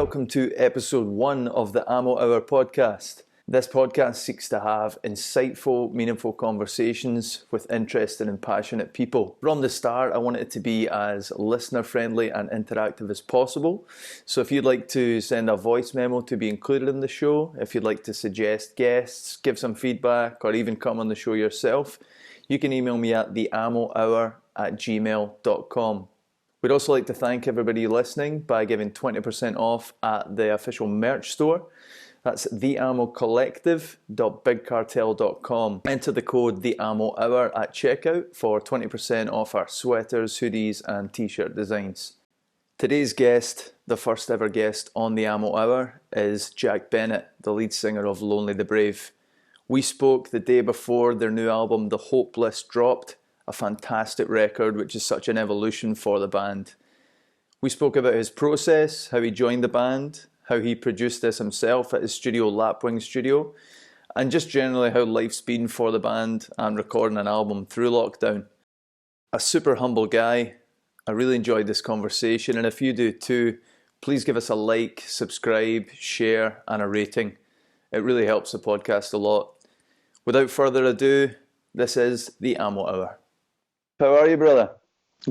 welcome to episode 1 of the Ammo Hour podcast. This podcast seeks to have insightful, meaningful conversations with interested and passionate people. From the start, I want it to be as listener-friendly and interactive as possible. So if you'd like to send a voice memo to be included in the show, if you'd like to suggest guests, give some feedback, or even come on the show yourself, you can email me at theammohour@gmail.com. We'd also like to thank everybody listening by giving 20% off at the official merch store. That's theammocollective.bigcartel.com. Enter the code TheAmmoHour at checkout for 20% off our sweaters, hoodies and t-shirt designs. Today's guest, the first ever guest on the Ammo Hour, is Jack Bennett, the lead singer of Lonely the Brave. We spoke the day before their new album The Hopeless dropped, a fantastic record which is such an evolution for the band. We spoke about his process, how he joined the band, how he produced this himself at his studio, Lapwing Studio, and just generally how life's been for the band and recording an album through lockdown. A super humble guy. I really enjoyed this conversation, and if you do too, please give us a like, subscribe, share, and a rating. It really helps the podcast a lot. Without further ado, this is the Ammo Hour. How are you, brother?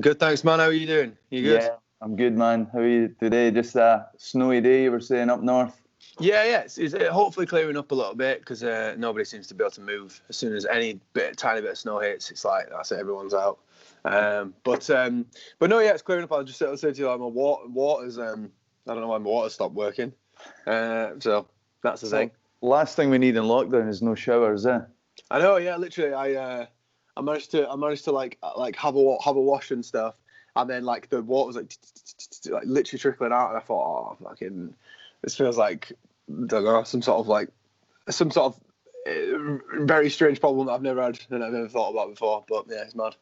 Good, thanks, man. How are you doing? You good? Yeah, I'm good, man. How are you today? Just a snowy day, you were saying, up north? Yeah. It's hopefully clearing up a little bit because nobody seems to be able to move. As soon as any tiny bit of snow hits, it's like, that's it, everyone's out. But no, yeah, it's clearing up. I'll just say to you, like, my water's, I don't know why my water stopped working. So that's the thing. Last thing we need in lockdown is no showers, eh? I know, yeah, literally. I managed to like have a wash and stuff, and then like the water was like literally trickling out, and I thought, oh, fucking, this feels like, I don't know, some sort of very strange problem that I've never had and I've never thought about before. But yeah, it's mad.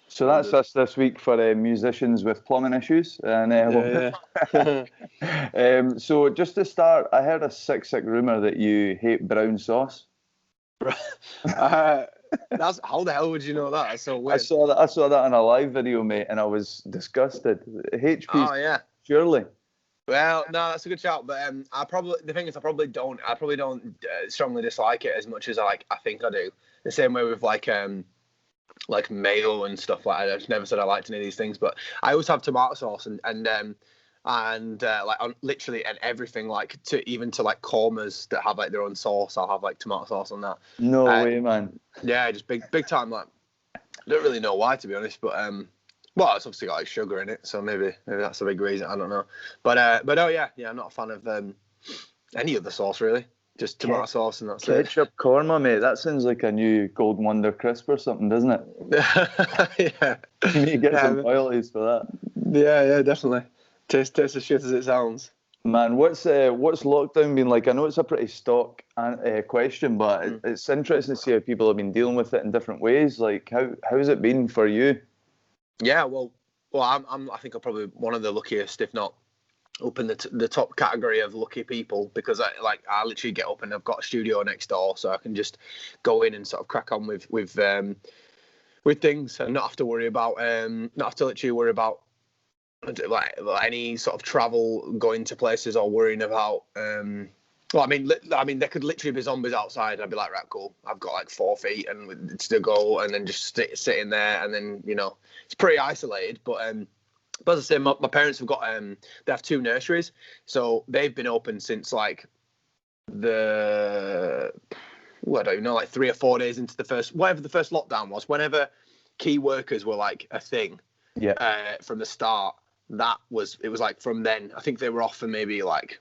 So that's us this week for musicians with plumbing issues. And so just to start, I heard a sick rumour that you hate brown sauce. That's, how the hell would you know that? That's so weird. I saw that in a live video, mate, and I was disgusted. HP. Oh yeah. Surely. Well, no, that's a good shout. But I probably don't strongly dislike it as much as I think I do. The same way with like mayo and stuff like that. I just never said I liked any of these things, but I always have tomato sauce and like on literally and everything, like to like kormas that have like their own sauce. I'll have like tomato sauce on that. No way, man. Yeah, just big time. Like, I don't really know why, to be honest, but well, it's obviously got like sugar in it, so maybe that's a big reason. I don't know, but oh yeah, I'm not a fan of any of the sauce really. Just tomato sauce and that's Ketchup korma, mate. That sounds like a new Golden Wonder crisp or something, doesn't it? Yeah. You need to get some royalties for that. Yeah, definitely. Tastes as shit as it sounds. Man, what's lockdown been like? I know it's a pretty stock question, but it's interesting to see how people have been dealing with it in different ways. Like, how has it been for you? Yeah, well, I think I'm probably one of the luckiest, if not up in the top category of lucky people, because I literally get up and I've got a studio next door, so I can just go in and sort of crack on with things and not have to worry about like any sort of travel, going to places, or worrying about well, I mean there could literally be zombies outside. I'd be like, right, cool, I've got like 4 feet and to go, and then just sit in there, and then it's pretty isolated. But as I say, my parents have got they have 2 nurseries, so they've been open since like I don't even know, like 3 or 4 days into the first lockdown was. Whenever key workers were like a thing, from the start. It was like from then. I think they were off for maybe like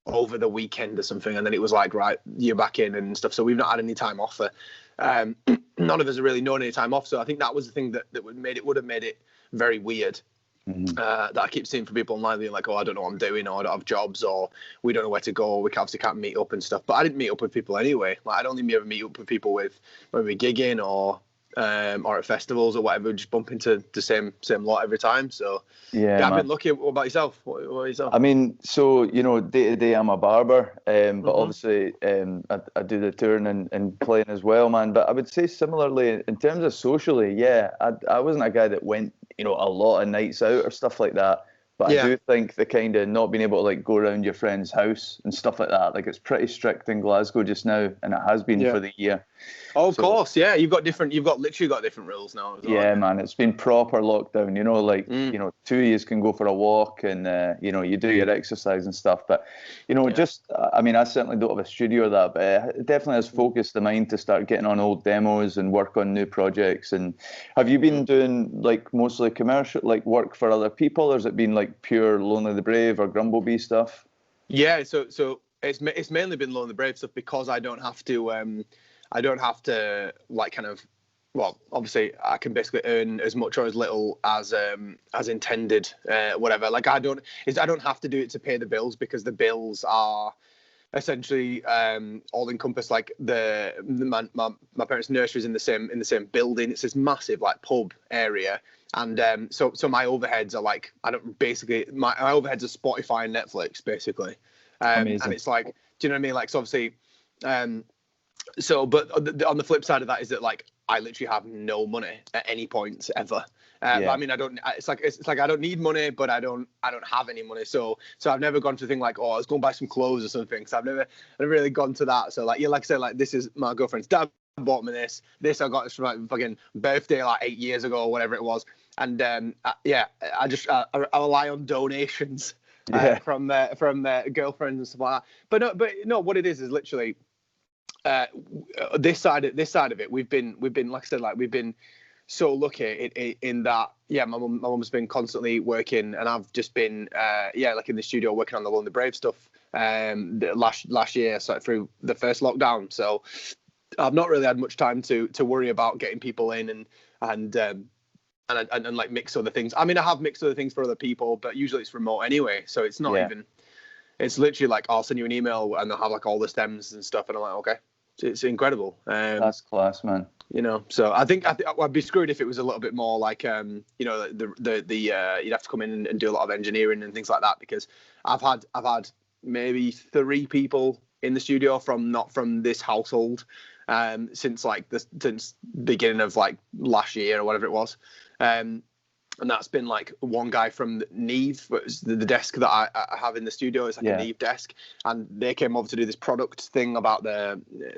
over the weekend or something, and then it was like, right, you're back in and stuff. So we've not had any time off for none of us have really known any time off. So I think that was the thing that would have made it very weird. That I keep seeing from people online being like, oh, I don't know what I'm doing, or I don't have jobs, or we don't know where to go, or we can't meet up and stuff. But I didn't meet up with people anyway. Like, I'd only ever meet up with people when we gigging or at festivals or whatever, just bump into the same lot every time. So yeah, I've been lucky. What about yourself? What about yourself? I mean, so day to day I'm a barber, but obviously I do the touring and playing as well, man. But I would say similarly in terms of socially, I wasn't a guy that went a lot of nights out or stuff like that. But I Yeah. do think the kind of not being able to like go around your friend's house and stuff like that, like it's pretty strict in Glasgow just now, and it has been Yeah. for the year. Oh, of So course, yeah. You've got literally got different rules now as well. yeah, man, it's been proper lockdown. You know, like Mm, two of you can go for a walk, and you do your exercise and stuff. But yeah. just I mean, I certainly don't have a studio or that, but it definitely has focused the mind to start getting on old demos and work on new projects. And have you been doing like mostly commercial, like work for other people, or has it been like pure Lonely the Brave or Grumblebee stuff? Yeah, so it's mainly been Lone the Brave stuff because I don't have to like kind of, well, obviously I can basically earn as much or as little as intended, whatever. Like I don't have to do it to pay the bills because the bills are essentially all encompass. Like my parents' nursery is in the same building. It's this massive like pub area. And so my overheads are like, I don't basically my overheads are Spotify and Netflix basically, and Amazing. it's like, do you know what I mean? Like, so obviously, so but on the flip side of that is that like I literally have no money at any point ever. But I mean, I don't. It's like I don't need money, but I don't have any money. So I've never gone to a thing like, oh, let's go and buy some clothes or something. So I've never really gone to that. So like, yeah, like I said, like this is my girlfriend's dad bought me this. This I got this from my fucking birthday like 8 years ago or whatever it was. And yeah, I rely on donations from girlfriends and stuff like that. But no, what it is literally this side of it. We've been like I said, like we've been so lucky in that. Yeah, my mum's been constantly working, and I've just been like in the studio working on the Lonely Brave stuff last year, so through the first lockdown. So I've not really had much time to worry about getting people in and like mix other things. I mean, I have mixed other things for other people, but usually it's remote anyway. So it's not even, it's literally like, I'll send you an email and they'll have like all the stems and stuff. And I'm like, okay, it's incredible. That's class, man. So I think I'd be screwed if it was a little bit more like, the you'd have to come in and do a lot of engineering and things like that, because I've had maybe 3 people in the studio not from this household, since beginning of like last year or whatever it was. And that's been like one guy from Neve, the desk that I have in the studio is like a Neve desk, and they came over to do this product thing about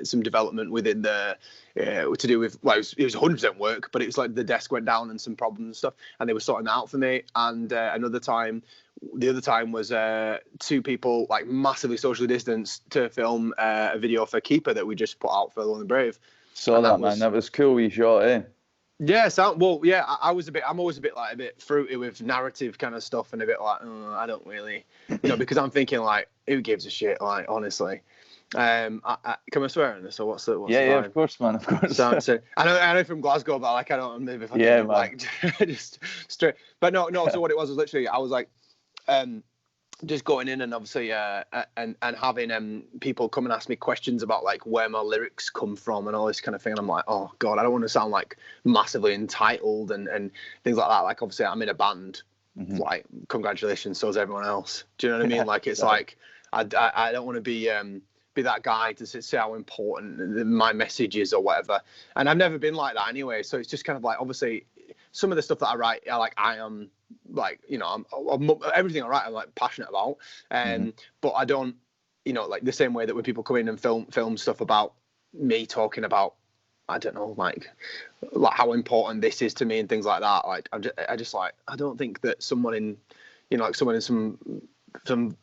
some development within the to do with, well, it was 100% work, but it was like the desk went down and some problems and stuff, and they were sorting that out for me. And the other time was 2 people like massively socially distanced to film a video for Keeper that we just put out for Lonely Brave. Saw that, man. That was cool. We shot, eh? Yeah, I'm always a bit fruity with narrative kind of stuff, and a bit like, I don't really, because I'm thinking like, who gives a shit? Like, honestly, can I swear on this? Or what's the of course, man, of course. So I know from Glasgow, but like I don't maybe if I can, like just straight. But no. So what it was literally, I was like, just going in and obviously and having people come and ask me questions about like where my lyrics come from and all this kind of thing, and I'm like, oh god, I don't want to sound like massively entitled and things like that. Like obviously I'm in a band, like congratulations, so is everyone else. Do you know what I mean? Like it's like I don't want to be that guy to say how important my message is or whatever, and I've never been like that anyway. So it's just kind of like, obviously some of the stuff that I write, I am like, I'm everything I write I'm like passionate about, but I don't, like the same way that when people come in and film stuff about me talking about, I don't know, like how important this is to me and things like that, like I just like, I don't think that someone in like someone in some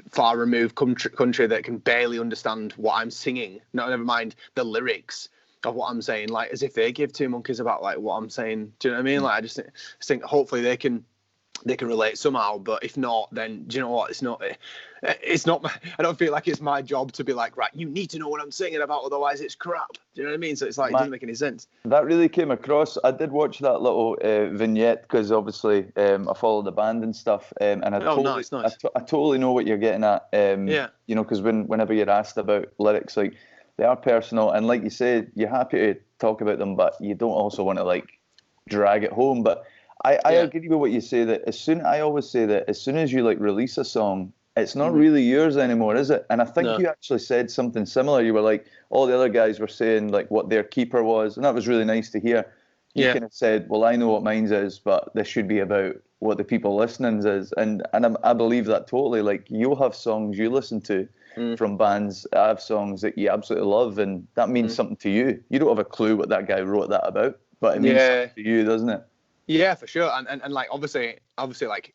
far removed country that can barely understand what I'm singing, never mind the lyrics of what I'm saying, like as if they give 2 monkeys about like what I'm saying. Do you know what I mean? Like I just think hopefully they can relate somehow, but if not, then do you know what? It's not I don't feel like it's my job to be like, right, you need to know what I'm singing about, otherwise it's crap. Do you know what I mean? So it's like, it doesn't make any sense. That really came across. I did watch that little vignette because obviously I follow the band and stuff, and I totally know what you're getting at. Because whenever you're asked about lyrics, like they are personal, and like you said, you're happy to talk about them, but you don't also want to like drag it home. But I agree with what you say, that I always say that as soon as you like release a song, it's not really yours anymore, is it? And I think you actually said something similar. You were like, all the other guys were saying like what their keeper was, and that was really nice to hear. you kind of said, well, I know what mine's is, but this should be about what the people listening's is. And I believe that totally. Like, you'll have songs you listen to from bands. I have songs that you absolutely love, and that means something to you. You don't have a clue what that guy wrote that about, but it means something to you, doesn't it? Yeah, for sure. And like, obviously, like,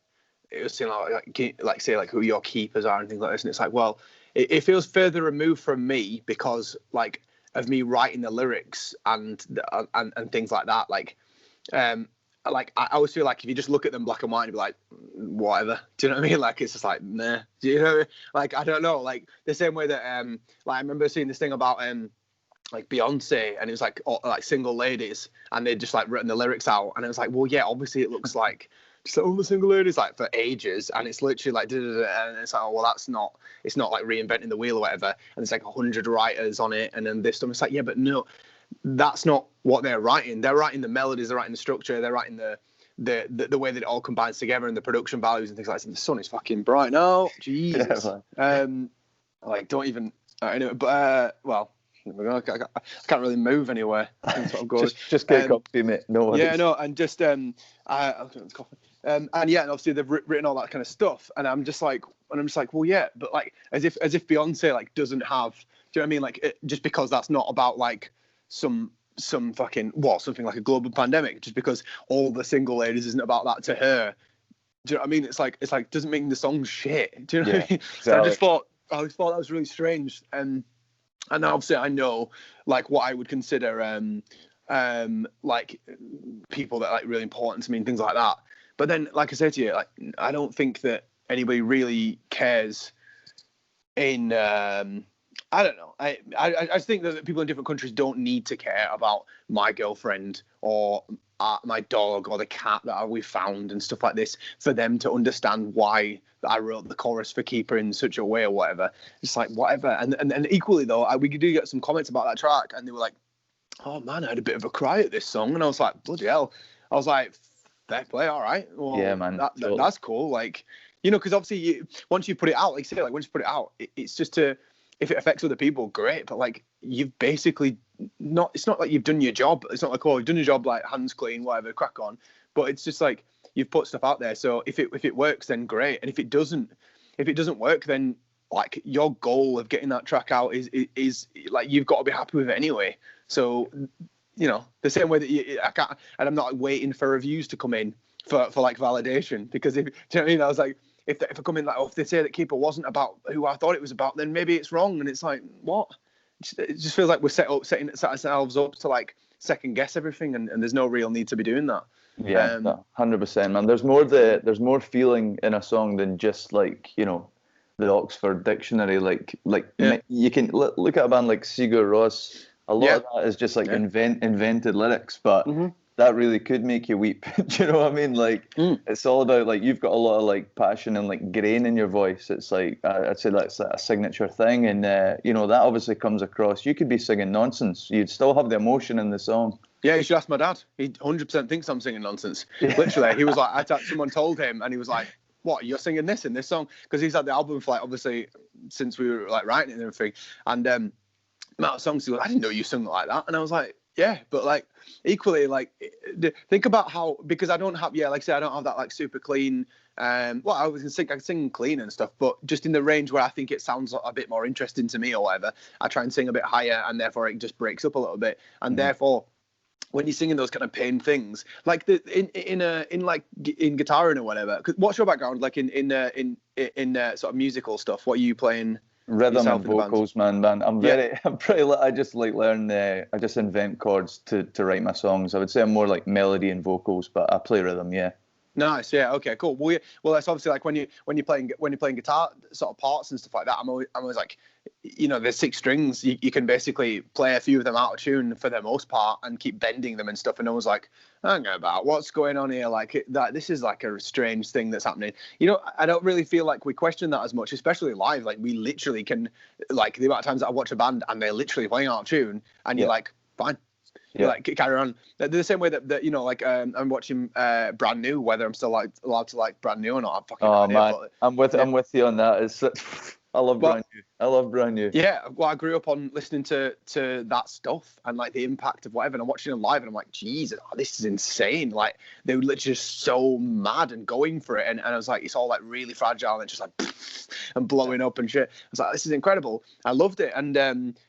it was like say like who your keepers are and things like this, and it's like, well, it feels further removed from me because like of me writing the lyrics and things like that. Like I always feel like if you just look at them black and white and be like, whatever. Do you know what I mean? Like, it's just like, nah. Do you know? Like, I don't know. Like the same way that like I remember seeing this thing about like Beyonce, and it was like single ladies, and they'd just like written the lyrics out, and it was like, well, yeah, obviously it looks like just all the single ladies like for ages, and it's literally like, and it's like, oh well, it's not like reinventing the wheel or whatever, and it's like 100 writers on it, and then this stuff. It's like, yeah, but no, that's not what they're writing. They're writing the melodies, they're writing the structure, they're writing the way that it all combines together and the production values and things like that. And the sun is fucking bright now. Jesus. Yeah, like, don't even. Anyway, but well, I can't really move anywhere. just get coffee, mate. No worries. Yeah, no, and just and yeah, and obviously they've written all that kind of stuff, and I'm just like, well, yeah, but like as if Beyonce like doesn't have. Do you know what I mean? Like, just because that's not about like some fucking something like a global pandemic, just because all the single ladies isn't about that to her. Do you know what I mean? It's like doesn't make the song shit. Do you know what I mean? Exactly. So I always thought that was really strange, and obviously I know like what I would consider like people that are like really important to me and things like that. But then, like I said to you, like I don't think that anybody really cares in I don't know. I just think that people in different countries don't need to care about my girlfriend or my dog or the cat that we found and stuff like this for them to understand why I wrote the chorus for Keeper in such a way or whatever. It's like, whatever. And equally though, we do get some comments about that track, and they were like, oh man, I had a bit of a cry at this song, and I was like, bloody hell. I was like, fair play, all right. Well, yeah, man, that's cool. Like, you know, because obviously once you put it out, like you say, like once you put it out, it's just to. If it affects other people, great. But like, you've basically it's not like you've done your job. It's not like, oh, you've done your job, like hands clean, whatever, crack on. But it's just like you've put stuff out there. So if it works, then great. And if it doesn't work, then like your goal of getting that track out is like you've got to be happy with it anyway. So you know, the same way that I can't, and I'm not like, waiting for reviews to come in for like validation, because do you know what I mean? I was like, if I come in like, oh, if they say that Keeper wasn't about who I thought it was about, then maybe it's wrong. And it's like, what? It just feels like we're set ourselves up to like second guess everything, and there's no real need to be doing that. Yeah, 100%, man. There's more feeling in a song than just like, you know, the Oxford Dictionary. Like you can look at a band like Sigur Rós. A lot of that is just like invented lyrics, but that really could make you weep. Do you know what I mean? Like, it's all about like, you've got a lot of like passion and like grain in your voice. It's like, I'd say that's like a signature thing. And, you know, that obviously comes across. You could be singing nonsense. You'd still have the emotion in the song. Yeah, you should ask my dad. He 100% thinks I'm singing nonsense. Literally, he was like, someone told him, and he was like, what, you're singing this in this song? Because he's had the album for like, obviously, since we were like writing it and everything. And amount of songs, he was like, I didn't know you sung like that. And I was like, yeah, but like equally, like think about how, because I don't have, like I said, I don't have that like super clean. Well, I can sing clean and stuff, but just in the range where I think it sounds a bit more interesting to me or whatever, I try and sing a bit higher, and therefore it just breaks up a little bit, and therefore when you're singing those kind of pain things, like in guitar or whatever. Cause what's your background like in sort of musical stuff? What are you playing? Rhythm and vocals, man. I'm pretty. I just like learn. I just invent chords to write my songs. I would say I'm more like melody and vocals, but I play rhythm. Yeah. Nice. Yeah. Okay. Cool. Well, that's obviously like when you're playing guitar sort of parts and stuff like that. I'm always like, you know, there's 6 strings. You can basically play a few of them out of tune for the most part and keep bending them and stuff. And I was like, hang about what's going on here. Like this is like a strange thing that's happening. You know, I don't really feel like we question that as much, especially live. Like we literally can, like the amount of times that I watch a band and they're literally playing out of tune, and you're like, fine. Yeah. Like carry on. The same way that you know, like I'm watching Brand New, whether I'm still like allowed to like Brand New or not. I'm fucking man, I'm with you on that. It's I love Brand I love brand new. Yeah, well, I grew up on listening to that stuff and like the impact of whatever, and I'm watching them live, and I'm like, Jesus, this is insane. Like they were literally just so mad and going for it, and I was like, it's all like really fragile and it's just like and blowing up and shit. I was like, this is incredible. I loved it, and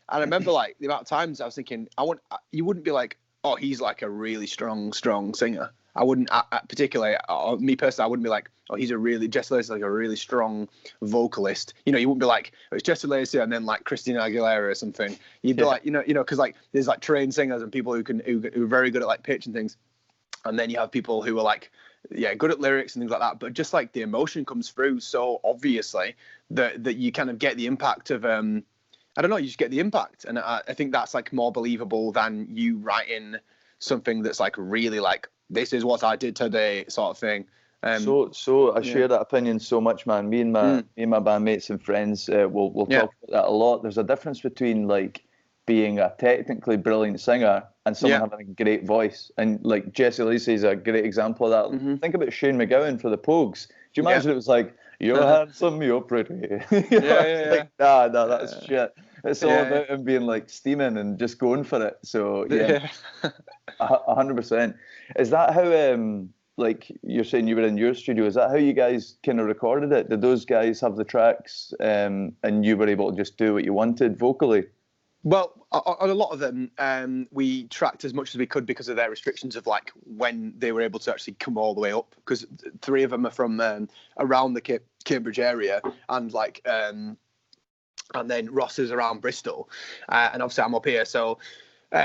I remember like the amount of times I was thinking, you wouldn't be like, oh, he's like a really strong singer. I wouldn't, particularly, me personally, I wouldn't be like, oh, Jesse Lacey's like a really strong vocalist. You wouldn't be like, oh, it's Jesse Lacey and then like Christina Aguilera or something. You'd be like, because like there's like trained singers and people who are very good at like pitch and things. And then you have people who are like, yeah, good at lyrics and things like that. But just like the emotion comes through so obviously that you kind of get the impact of, I don't know, you just get the impact. And I think that's like more believable than you writing something that's like really like, this is what I did today, sort of thing. So I share that opinion so much, man. Me and my bandmates and friends will talk about that a lot. There's a difference between like being a technically brilliant singer and someone having a great voice. And like Jesse Lacey is a great example of that. Mm-hmm. Think about Shane McGowan for the Pogues. Do you imagine it was like, you're handsome, you're pretty? Like, nah, that's shit. It's all about him being like steaming and just going for it. So yeah, 100%. Is that how, like you're saying you were in your studio, is that how you guys kind of recorded it? Did those guys have the tracks and you were able to just do what you wanted vocally? Well, on a lot of them, we tracked as much as we could because of their restrictions of like when they were able to actually come all the way up. Because 3 of them are from around the Cambridge area, and like, and then Ross is around Bristol, and obviously I'm up here. So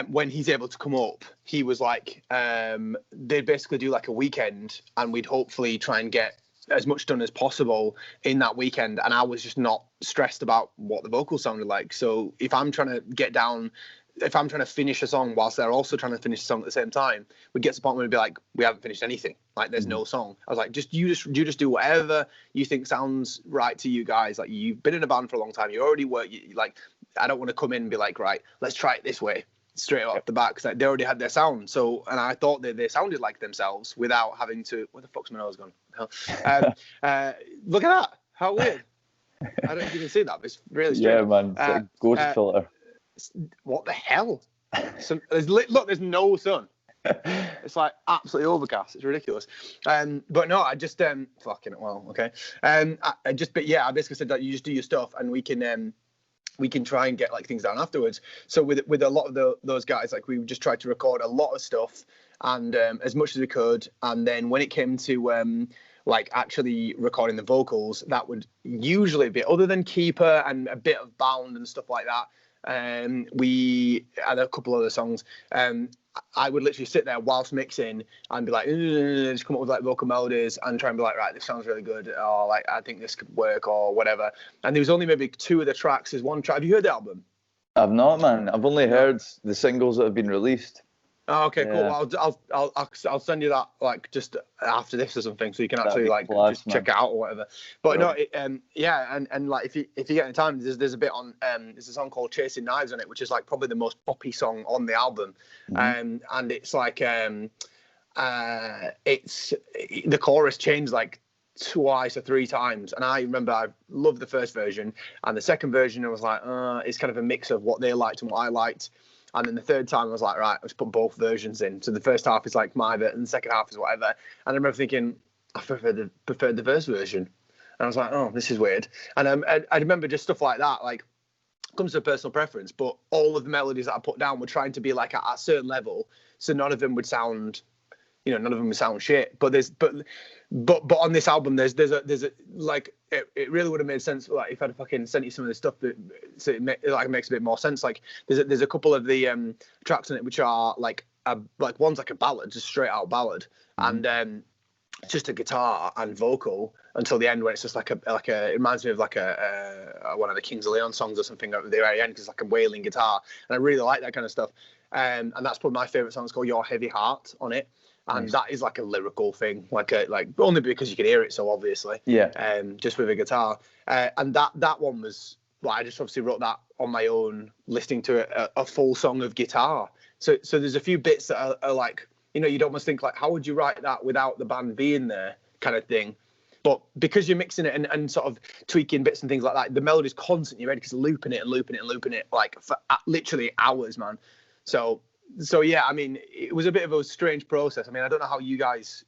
when he's able to come up, he was like, they'd basically do like a weekend, and we'd hopefully try and get as much done as possible in that weekend. And I was just not stressed about what the vocals sounded like. So if I'm trying to finish a song whilst they're also trying to finish the song at the same time, we'd get to the point where we'd be like, we haven't finished anything. Like there's no song. I was like, you just do whatever you think sounds right to you guys. Like you've been in a band for a long time. You already work. Like, I don't want to come in and be like, right, let's try it this way straight off the bat, because like, they already had their sound. So, and I thought that they sounded like themselves without having to. Where the fuck's my nose gone? Look at that! How weird! I don't know if you can see that, but it's really strange. Yeah, man, it's like ghost filter. What the hell? There's no sun. It's like absolutely overcast. It's ridiculous. But no, I just fucking well, okay. I basically said that you just do your stuff, and we can try and get like things down afterwards. So with a lot of those guys, like we just tried to record a lot of stuff and as much as we could. And then when it came to like actually recording the vocals, that would usually be, other than Keeper and a bit of Bound and stuff like that, we had a couple other songs. I would literally sit there whilst mixing and be like, just come up with like vocal melodies and try and be like, right, this sounds really good, or like I think this could work, or whatever. And there was only maybe 2 of the tracks. There's one track. Have you heard the album? I've not, man. I've only heard the singles that have been released. Oh, okay, cool. Well, I'll send you that like just after this or something, so you can actually like just check it out or whatever. But no, and like if you get any time, there's a bit on there's a song called Chasing Knives on it, which is like probably the most poppy song on the album, and it's like it's the chorus changed like twice or 3 times, and I remember I loved the first version, and the second version I was like, it's kind of a mix of what they liked and what I liked. And then the third time I was like, right, let's put both versions in. So the first half is like my bit and the second half is whatever. And I remember thinking, I preferred the first version. And I was like, oh, this is weird. And I remember just stuff like that, like comes to personal preference, but all of the melodies that I put down were trying to be like at a certain level. So none of them would sound, none of them would sound shit. But on this album, there's a like, it really would have made sense like if I'd fucking sent you some of this stuff, so it makes a bit more sense. Like there's a couple of the tracks on it which are like one's like a ballad, just straight out ballad, and just a guitar and vocal until the end, where it's just like a it reminds me of like a one of the Kings of Leon songs or something at the very end, because it's like a wailing guitar, and I really like that kind of stuff. And that's probably my favorite song. It's called Your Heavy Heart on it. And that is like a lyrical thing, like only because you can hear it so obviously. Yeah. Just with a guitar, and that one was like, I just obviously wrote that on my own, listening to a full song of guitar. So there's a few bits that are like, you'd almost think like, how would you write that without the band being there, kind of thing. But because you're mixing it and sort of tweaking bits and things like that, the melody's constantly ready because looping it and looping it and looping it like for literally hours, man. So yeah, I mean, it was a bit of a strange process. I mean, I don't know how you guys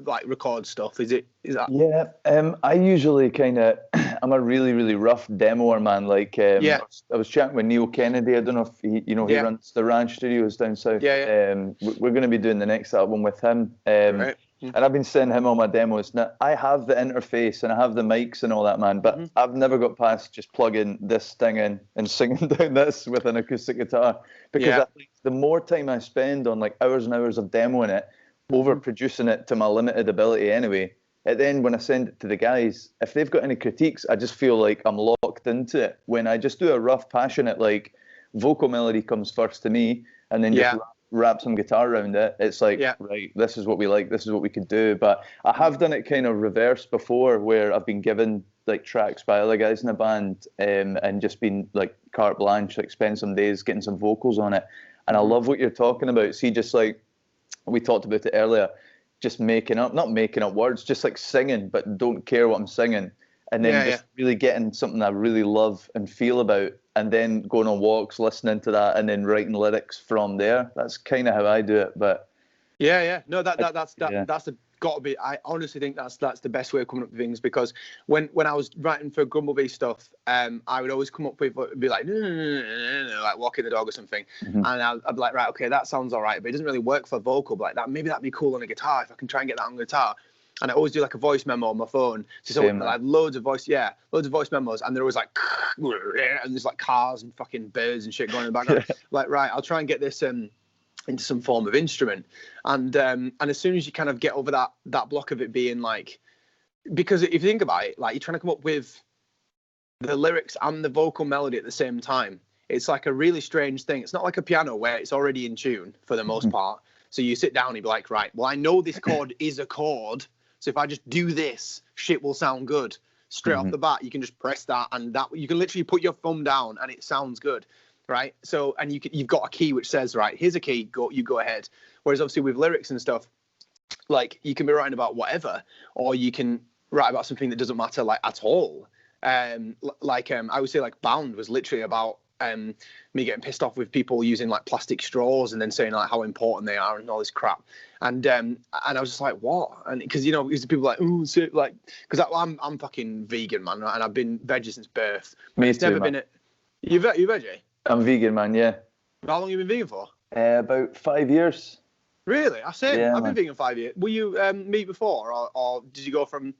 like record stuff. Is that? Yeah, I usually kind of, I'm a really, really rough demoer, man. Like, Yeah. I was chatting with Neil Kennedy. I don't know if he, he Yeah. runs the Ranch Studios down south. Yeah. We're going to be doing the next album with him. Right. And I've been sending him all my demos. Now, I have the interface and I have the mics and all that, man, but I've never got past just plugging this thing in and singing down this with an acoustic guitar. Because I think the more time I spend on like hours and hours of demoing it, over producing it to my limited ability anyway, and then when I send it to the guys, if they've got any critiques, I just feel like I'm locked into it. When I just do a rough passionate, like, vocal melody comes first to me, and then just wrap some guitar around it, it's like, right, this is what we like, this is what we could do. But I have done it kind of reverse before, where I've been given like tracks by other guys in the band, and just been like carte blanche, like spend some days getting some vocals on it. And I love what you're talking about. See, just like we talked about it earlier, just not making up words, just like singing, but don't care what I'm singing. And then just really getting something I really love and feel about, and then going on walks, listening to that, and then writing lyrics from there. That's kind of how I do it. But no, that's got to be. I honestly think that's the best way of coming up with things, because when I was writing for Grumblebee stuff, I would always come up with, be like, no, like walking the dog or something, and I'd be like, right, okay, that sounds all right, but it doesn't really work for vocal. But like that, maybe that'd be cool on a guitar if I can try and get that on guitar. And I always do like a voice memo on my phone. So I have loads of voice memos, and they're always like, and there's like cars and fucking birds and shit going in the background. Like, right, I'll try and get this into some form of instrument, and as soon as you kind of get over that block of it being like, because if you think about it, like you're trying to come up with the lyrics and the vocal melody at the same time, it's like a really strange thing. It's not like a piano where it's already in tune for the most part. So you sit down and you be like, right, well, I know this chord is a chord, so if I just do this, shit will sound good straight off the bat. You can just press that, and that you can literally put your thumb down and it sounds good. Right. So, and you've got a key which says, right, here's a key, you go ahead. Whereas obviously with lyrics and stuff, like you can be writing about whatever, or you can write about something that doesn't matter like at all. I would say like Bound was literally about me getting pissed off with people using like plastic straws and then saying like how important they are and all this crap. And I was just like, what? And because people like, oh, so, like, because I'm fucking vegan, man, and I've been veggie since birth. Me it's too, never man. been you veggie? I'm vegan, man. Yeah. How long have you been vegan for? About 5 years. Really? I've Yeah, been vegan 5 years. Were you meat before, or did you go from?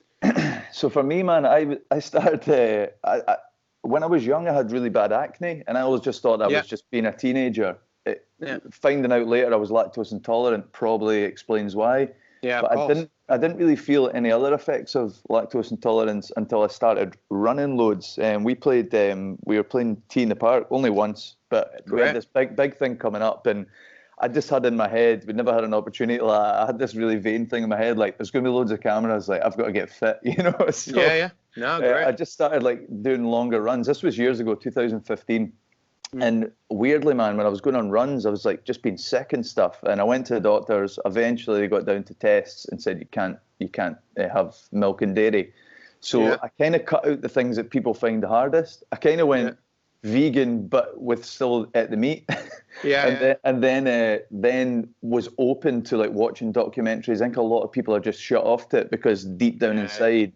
So for me, man, I started. When I was young, I had really bad acne, and I always just thought I was just being a teenager. Finding out later I was lactose intolerant probably explains why. Yeah, but I didn't really feel any other effects of lactose intolerance until I started running loads. And we were playing T in the Park only once, but we had this big thing coming up, and I just had in my head, we'd never had an opportunity. Like, I had this really vain thing in my head, like there's going to be loads of cameras, like I've got to get fit, So, no, great. I just started like doing longer runs. This was years ago, 2015. And weirdly, man, when I was going on runs, I was like just being sick and stuff. And I went to the doctors. Eventually, they got down to tests and said you can't have milk and dairy. So I kind of cut out the things that people find the hardest. I kind of went vegan, but with still at the meat. And then was open to like watching documentaries. I think a lot of people are just shut off to it because deep down inside.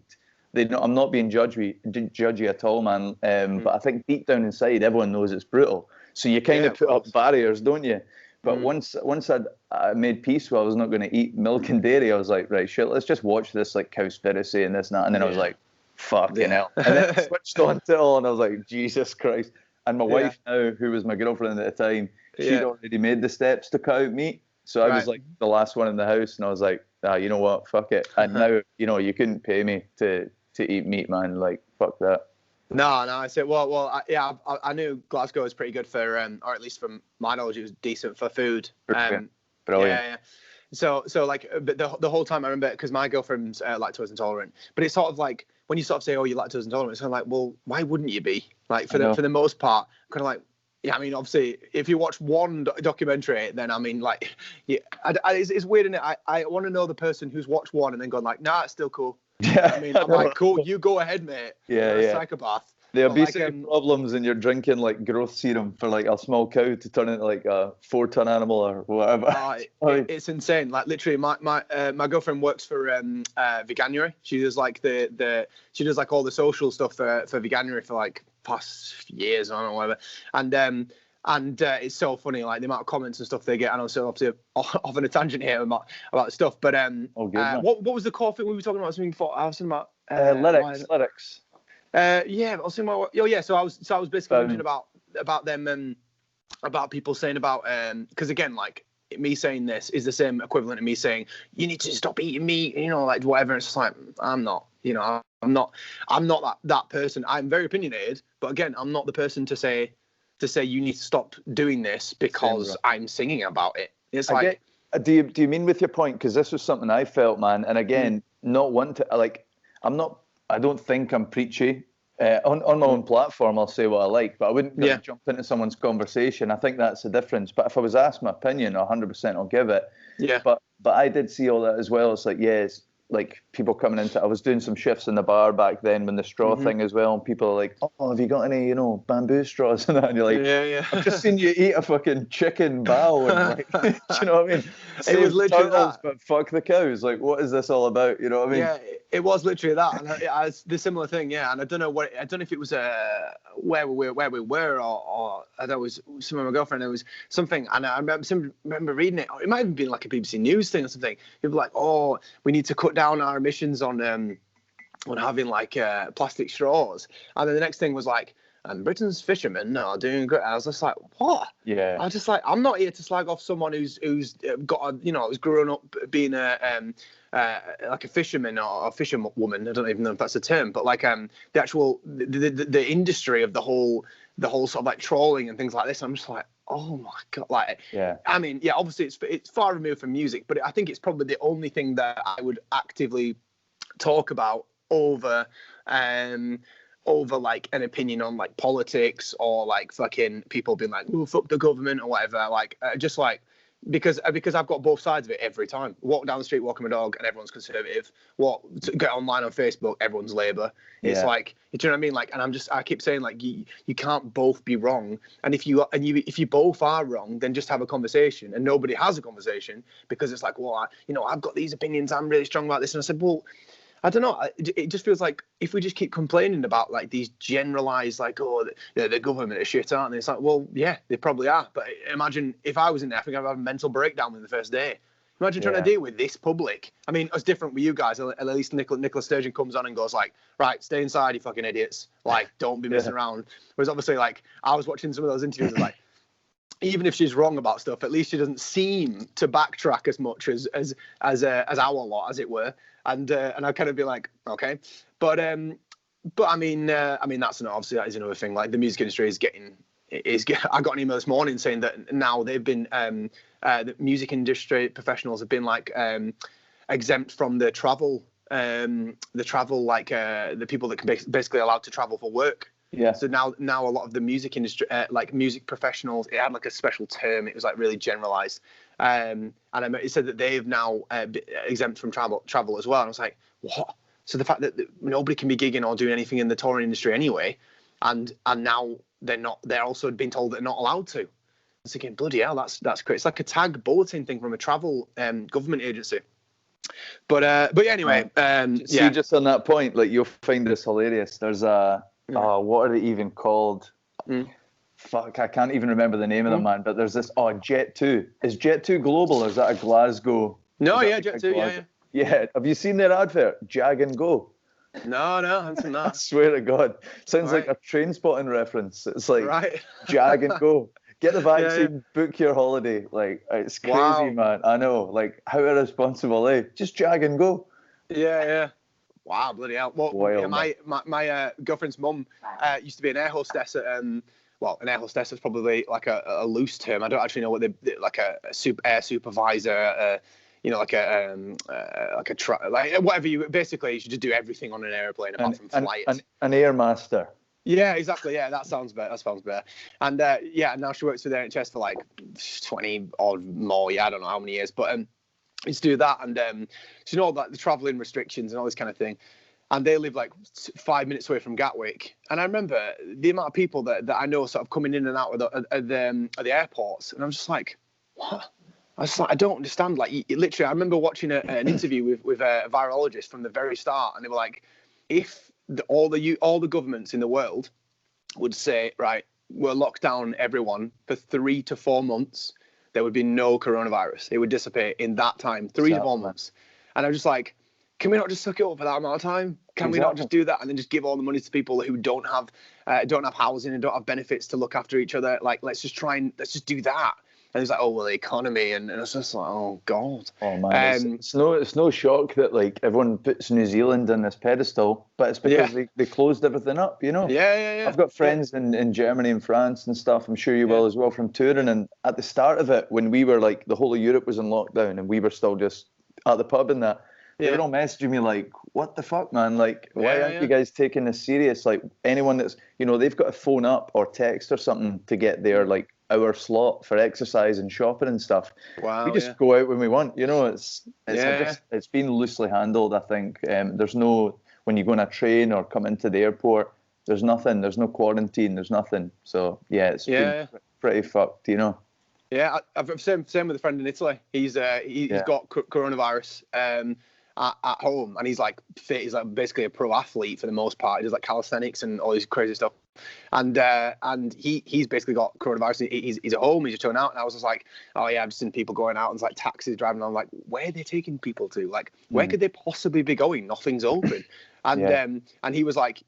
I'm not being judgy at all, man. But I think deep down inside, everyone knows it's brutal. So you kind of put up barriers, don't you? But once I made peace with I was not going to eat milk and dairy, I was like, right, shit, let's just watch this like cowspiracy and this and that. And then I was like, fucking hell. And then I switched on to it all, and I was like, Jesus Christ. And my wife now, who was my girlfriend at the time, she'd already made the steps to cut out meat. So I was like the last one in the house, and I was like, you know what, fuck it. And now, you couldn't pay me to eat meat, man. Like, fuck that. No, I said, I knew Glasgow was pretty good for, or at least from my knowledge, it was decent for food. Brilliant. Yeah. So like, but the whole time I remember, because my girlfriend's lactose intolerant, but it's sort of like, when you sort of say, oh, you're lactose intolerant, it's kind of like, well, why wouldn't you be? Like, for the most part, kind of like, yeah, I mean, obviously, if you watch one documentary, then I mean, like, it's weird, isn't it? I want to know the person who's watched one and then gone like, nah, it's still cool. Yeah, I mean, I'm like, cool, you go ahead, mate. Yeah, You're a yeah. psychopath. The But, like, obesity problems, and you're drinking like growth serum for like a small cow to turn into like a 4-ton animal or whatever. it's insane. Like, literally, my girlfriend works for Veganuary. She does like she does like all the social stuff for Veganuary for like past years, I don't know, whatever. And it's so funny, like the amount of comments and stuff they get. And I'm so obviously off on a tangent here about the stuff. But what was the core thing we were talking about? Something before I was talking about lyrics. Yeah, I was thinking about. Oh yeah, so I was basically mentioning about them about people saying about because again, like, me saying this is the same equivalent to me saying you need to stop eating meat, you know, like whatever. It's just like, I'm not, you know, I'm not that person. I'm very opinionated, but again, I'm not the person to say you need to stop doing this because I'm singing about it. It's like, do you mean with your point? Because this was something I felt, man. And again, not one to like, I don't think I'm preachy. On my own platform, I'll say what I like, but I wouldn't jump into someone's conversation. I think that's the difference. But if I was asked my opinion, 100% I'll give it. Yeah. But I did see all that as well. It's like, it's like people coming into. I was doing some shifts in the bar back then when the straw thing as well, and people are like, "Oh, have you got any, bamboo straws?" And that, and you're like, yeah. I've just seen you eat a fucking chicken bao, and like, do you know what I mean? It was literally turtles, that. but fuck the cows. Like, what is this all about? You know what I mean? Yeah, it was literally that, and it's the similar thing. Yeah, and I don't know if it was where we were, or I thought it was some of my girlfriend. It was something, and I remember reading it. Or it might have been like a BBC News thing or something. People were like, "Oh, we need to cut down our emissions on having like plastic straws," and then the next thing was like, and Britain's fishermen are doing great. I was just like, what? Yeah. I was just like, I'm not here to slag off someone who's got who's grown up being like a fisherman or a fisherwoman. I don't even know if that's a term, but like the actual the industry of the whole sort of like trawling and things like this. I'm just like, oh my god, like, yeah. I mean, yeah, obviously it's far removed from music, but I think it's probably the only thing that I would actively talk about over like an opinion on like politics or like fucking people being like, oh, fuck the government or whatever. Like just like because I've got both sides of it every time. Walk down the street, walking my dog, and everyone's conservative. Get online on Facebook, everyone's Labour. It's like, do you know what I mean? Like, and I keep saying like you can't both be wrong. And if you both are wrong, then just have a conversation. And nobody has a conversation because it's like, well, I've got these opinions. I'm really strong about this. And I said, well, I don't know. It just feels like if we just keep complaining about like these generalized, like, oh, the government is shit, aren't they? It's like, well, yeah, they probably are. But imagine if I was in there, I think I'd have a mental breakdown within the first day. Imagine trying to deal with this public. I mean, it's different with you guys. At least Nicola Sturgeon comes on and goes like, right, stay inside, you fucking idiots. Like, don't be messing around. Whereas obviously, like, I was watching some of those interviews, like, even if she's wrong about stuff, at least she doesn't seem to backtrack as much as our lot, as it were. And I'd kind of be like, okay, but I mean that's obviously that is another thing. Like the music industry I got an email this morning saying that now they've been the music industry professionals have been like exempt from the travel like the people that can basically allowed to travel for work. Yeah. So now a lot of the music industry, like music professionals, it had like a special term. It was like really generalized. And it said that they've now exempt from travel as well. And I was like, what? So the fact that nobody can be gigging or doing anything in the touring industry anyway, and now they're also being told they're not allowed to. I was thinking, bloody hell, that's great. It's like a tag bulletin thing from a travel government agency. But yeah, anyway, See, just on that point, like you'll find this hilarious. There's what are they even called? Fuck, I can't even remember the name of them, man. But there's this. Jet 2. Is Jet 2 global, or is that a Glasgow? No, yeah, Jet 2, yeah. Yeah. Have you seen their advert? Jag and Go. No, I haven't seen that. I swear to God, sounds like a train spotting reference. It's like Jag and Go. Get the vaccine, book your holiday. Like, it's crazy, man. I know. Like, how irresponsible, eh? Just Jag and Go. Yeah. Wow, bloody hell. Well, my girlfriend's mum used to be an air hostess at, well, an air hostess is probably like a loose term. I don't actually know what like a air supervisor, like whatever basically you should just do everything on an airplane apart from flight. An air master. Yeah, exactly. Yeah, that sounds better. And now she works for the NHS for like 20 or more. Yeah, I don't know how many years, but Is do that, and so you know, like the travelling restrictions and all this kind of thing. And they live like 5 minutes away from Gatwick. And I remember the amount of people that I know sort of coming in and out of the airports. And I'm just like, what? I was like, I don't understand. Like, literally, I remember watching an interview with a virologist from the very start, and they were like, if all the governments in the world would say, right, we'll lock down everyone for 3 to 4 months, there would be no coronavirus. It would dissipate in that time, 3 to 4 months. And I'm just like, can we not just suck it up for that amount of time? Can we not just do that and then just give all the money to people who don't have housing and don't have benefits to look after each other? Like, let's just do that. And he's like, oh, well, the economy. And it's just like, oh, God. Oh, man. It's no shock that, like, everyone puts New Zealand on this pedestal, but it's because they closed everything up, you know? Yeah. I've got friends in Germany and France and stuff. I'm sure you will as well from touring. And at the start of it, when we were, like, the whole of Europe was in lockdown and we were still just at the pub and that, they were all messaging me like, what the fuck, man? Like, why aren't you guys taking this serious? Like, anyone that's, you know, they've got to phone up or text or something to get their, like, hour slot for exercise and shopping and stuff. Wow, we just go out when we want, you know. It's been loosely handled, I think. There's no, when you go on a train or come into the airport, there's nothing. There's no quarantine. There's nothing. So, it's been pretty fucked, you know. Yeah, I've same with a friend in Italy. He's got coronavirus at home, and he's like fit. He's like basically a pro athlete for the most part. He does like calisthenics and all this crazy stuff. And he's basically got coronavirus. He's at home. He's just chilling out. And I was just like, oh yeah, I've just seen people going out and it's like taxis driving. I'm like, where are they taking people to? Like, where could they possibly be going? Nothing's open. And he was like,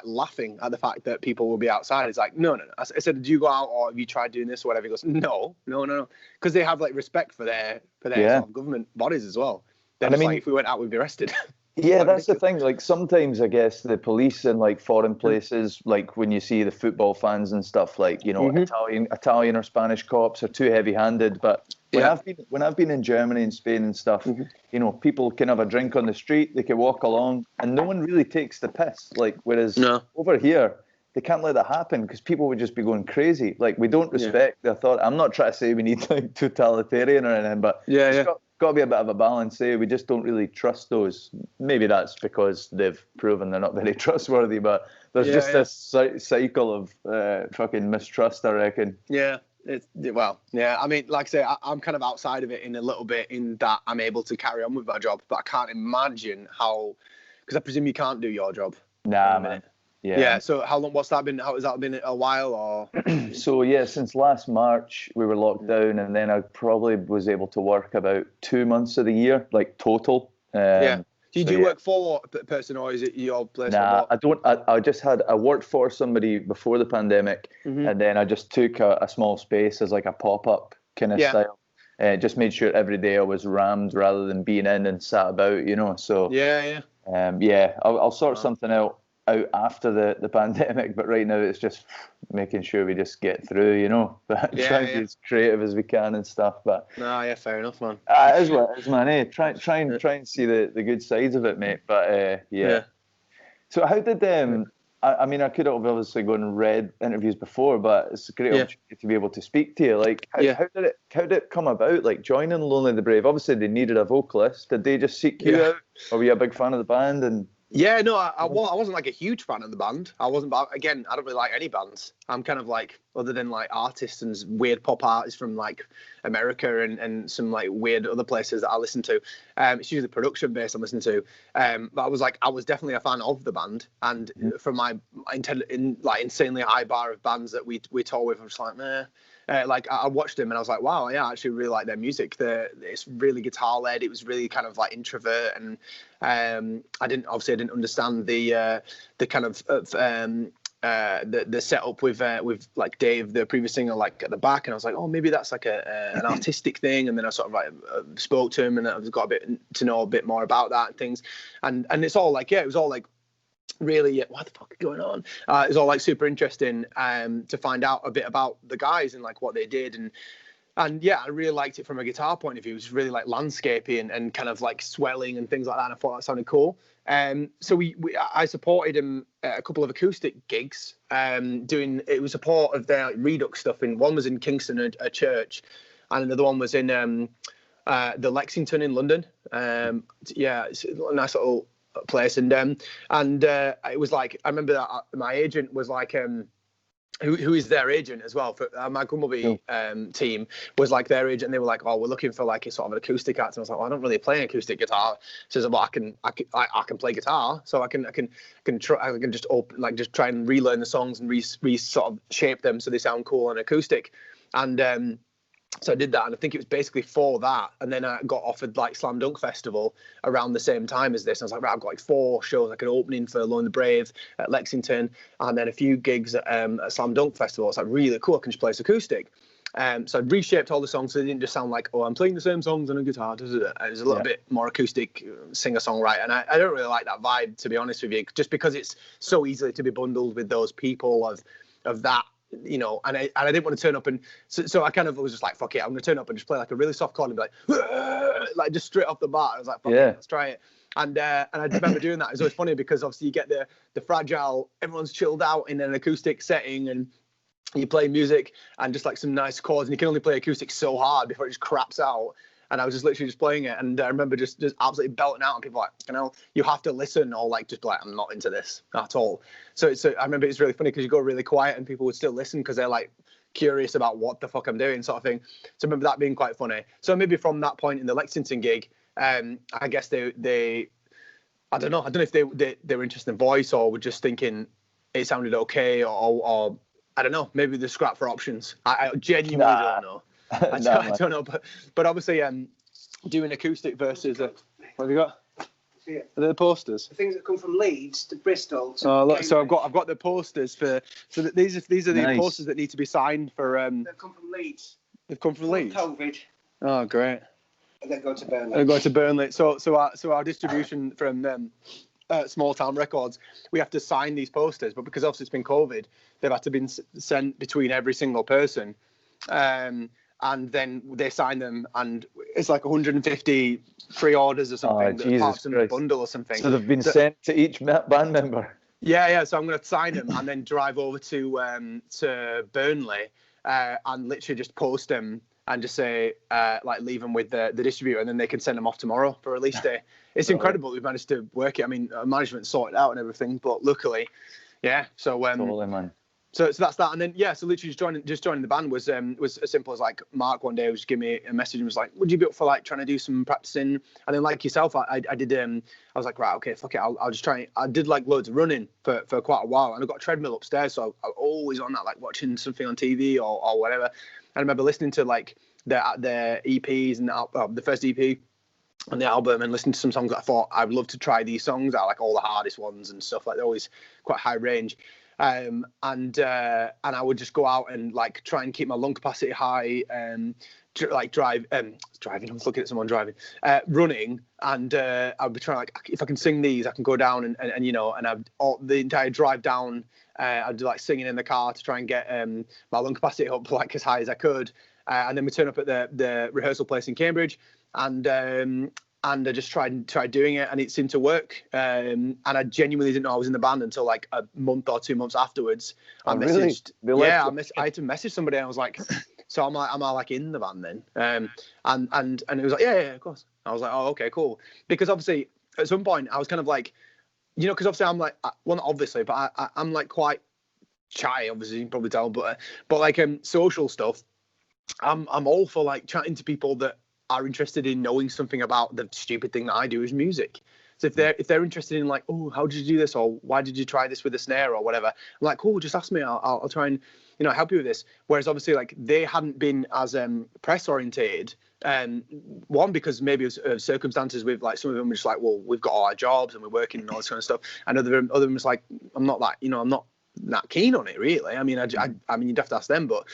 laughing at the fact that people will be outside. It's like, no. I said, did you go out or have you tried doing this or whatever? He goes, no, because they have like respect for their sort of government bodies as well. Then like if we went out, we'd be arrested. Yeah, that's the thing. Like sometimes I guess the police in like foreign places, like when you see the football fans and stuff, like, you know, Italian or Spanish cops are too heavy-handed. But when I've been in Germany and Spain and stuff, you know, people can have a drink on the street, they can walk along, and no one really takes the piss. Like whereas over here, they can't let that happen because people would just be going crazy. Like we don't respect the thought. I'm not trying to say we need like totalitarian or anything, but got to be a bit of a balance. We just don't really trust those. Maybe that's because they've proven they're not very trustworthy. But there's this cycle of fucking mistrust, I reckon. Yeah. I mean, like I say, I'm kind of outside of it in a little bit in that I'm able to carry on with my job, but I can't imagine how, because I presume you can't do your job. Nah, man. Yeah. So how long? What's that been? How has that been? A while or? So since last March we were locked down, and then I probably was able to work about 2 months of the year, like total. Do you work for a person or is it your place? Nah, I don't. I worked for somebody before the pandemic, and then I just took a small space as like a pop-up kind of style. Just made sure every day I was rammed rather than being in and sat about, you know. So I'll sort something out after the pandemic, but right now it's just making sure we just get through, you know. But trying to be as creative as we can and stuff. But fair enough, man. It is what it is, man. Try and see the good sides of it, mate. But So how did I mean, I could have obviously gone and read interviews before, but it's a great opportunity to be able to speak to you. Like, how did it come about? Like joining Lonely the Brave. Obviously, they needed a vocalist. Did they just seek you out, or were you a big fan of the band? And yeah, no, I wasn't like a huge fan of the band. I wasn't, but again, I don't really like any bands. I'm kind of like, other than like artists and weird pop artists from like America and some like weird other places that I listen to. It's usually production based I'm listening to. But I was definitely a fan of the band. And from my insanely high bar of bands that we tour with, I'm just like, meh. Like I watched them and I was like, wow, yeah, I actually really like their music. It's really guitar led. It was really kind of like introvert, and I didn't understand the kind of the setup with like Dave, the previous singer, like at the back, and I was like, oh, maybe that's like an artistic thing. And then I sort of like spoke to him, and I've got a bit to know a bit more about that and things. And it's all like, it was all like, really, what the fuck is going on? It's all like super interesting to find out a bit about the guys and like what they did, and I really liked it from a guitar point of view. It was really like landscapey and kind of like swelling and things like that, and I thought that sounded cool. So I supported him at a couple of acoustic gigs, it was a part of their like, Redux stuff. One was in Kingston, a church, and another one was in the Lexington in London. Yeah, it's a nice little place, and it was like, I remember that my agent was like, who is their agent as well for my Gumblebee team was like their agent, and they were like, oh, we're looking for like a sort of an acoustic act, and I was like, well, I don't really play an acoustic guitar. So I said, well, I can play guitar, so I can just just try and relearn the songs and sort of shape them so they sound cool on acoustic, and so I did that, and I think it was basically for that. And then I got offered like Slam Dunk Festival around the same time as this. And I was like, right, I've got like 4 shows, like an opening for Lone the Brave at Lexington, and then a few gigs at Slam Dunk Festival. It's like really cool. I can just play this acoustic. So I reshaped all the songs so they didn't just sound like, oh, I'm playing the same songs on a guitar. It was a little bit more acoustic singer-songwriter. And I don't really like that vibe, to be honest with you, just because it's so easily to be bundled with those people of that. You know, and I didn't want to turn up, and so I kind of was just like, fuck it, I'm gonna turn up and just play like a really soft chord and be like just straight off the bat. I was like, fuck it, let's try it. And I remember doing that. It was always funny because obviously you get the fragile, everyone's chilled out in an acoustic setting, and you play music and just like some nice chords, and you can only play acoustic so hard before it just craps out. And I was just literally just playing it, and I remember just absolutely belting out, and people were like, you know, you have to listen, or like just be like, I'm not into this at all. So I remember it's really funny because you go really quiet and people would still listen because they're like curious about what the fuck I'm doing, sort of thing. So I remember that being quite funny. So maybe from that point in the Lexington gig, I guess they I don't know if they were interested in voice, or were just thinking it sounded okay, or I don't know, maybe they scrap for options. I genuinely don't know. I don't know, but obviously, doing acoustic versus what have you got? Yeah. Are they the posters? The things that come from Leeds to Bristol. To oh, look, so I've got the posters for. So these are the posters that need to be signed for. They've come from Leeds. They've come from Leeds. COVID. Oh, great. And then go to Burnley. They go to Burnley. So our distribution from Small Town Records, we have to sign these posters, but because obviously it's been COVID, they've had to be sent between every single person. And then they sign them, and it's like 150 pre-orders or something. Oh, parts in a bundle or something. So they've been sent to each band member. Yeah. So I'm going to sign them and then drive over to Burnley and literally just post them and just say like leave them with the distributor, and then they can send them off tomorrow for release day. It's incredible we've managed to work it. I mean, management sorted out and everything, but luckily, yeah. So totally, man. So that's that, and then so literally just joining the band was as simple as like Mark one day was giving me a message and was like, would you be up for like trying to do some practicing? And then like yourself, I did I was like, right, okay, fuck it, I'll just try. I did like loads of running for quite a while, and I've got a treadmill upstairs, so I'm always on that, like watching something on TV or whatever. And I remember listening to like their EPs and the first EP on the album, and listening to some songs that I thought I'd love to try these songs out, like all the hardest ones and stuff, like they're always quite high range. And I would just go out and like try and keep my lung capacity high, like driving. I was looking at someone driving, running, and I'd be trying like, if I can sing these, I can go down and you know, and the entire drive down, I'd do like singing in the car to try and get my lung capacity up like as high as I could, and then we turn up at the rehearsal place in Cambridge, and I just tried doing it, and it seemed to work. And I genuinely didn't know I was in the band until like a month or 2 months afterwards. I messaged, really? I had to message somebody, and I was like, so am I like in the band then? And it was like, yeah, of course. I was like, oh, okay, cool. Because obviously at some point I was kind of like, you know, because obviously I'm like, well, not obviously, but I'm like quite shy, obviously you can probably tell, but like social stuff, I'm all for like chatting to people that are interested in knowing something about the stupid thing that I do is music. So if they're interested in like, oh, how did you do this, or why did you try this with a snare or whatever, I'm like, cool, just ask me, I'll try and, you know, help you with this. Whereas obviously like they hadn't been as press orientated, one because maybe of circumstances with like some of them were just like, well, we've got all our jobs and we're working and all this kind of stuff, and other of them was like, I'm not that, you know, I'm not that keen on it really. I mean, I mean, you'd have to ask them, but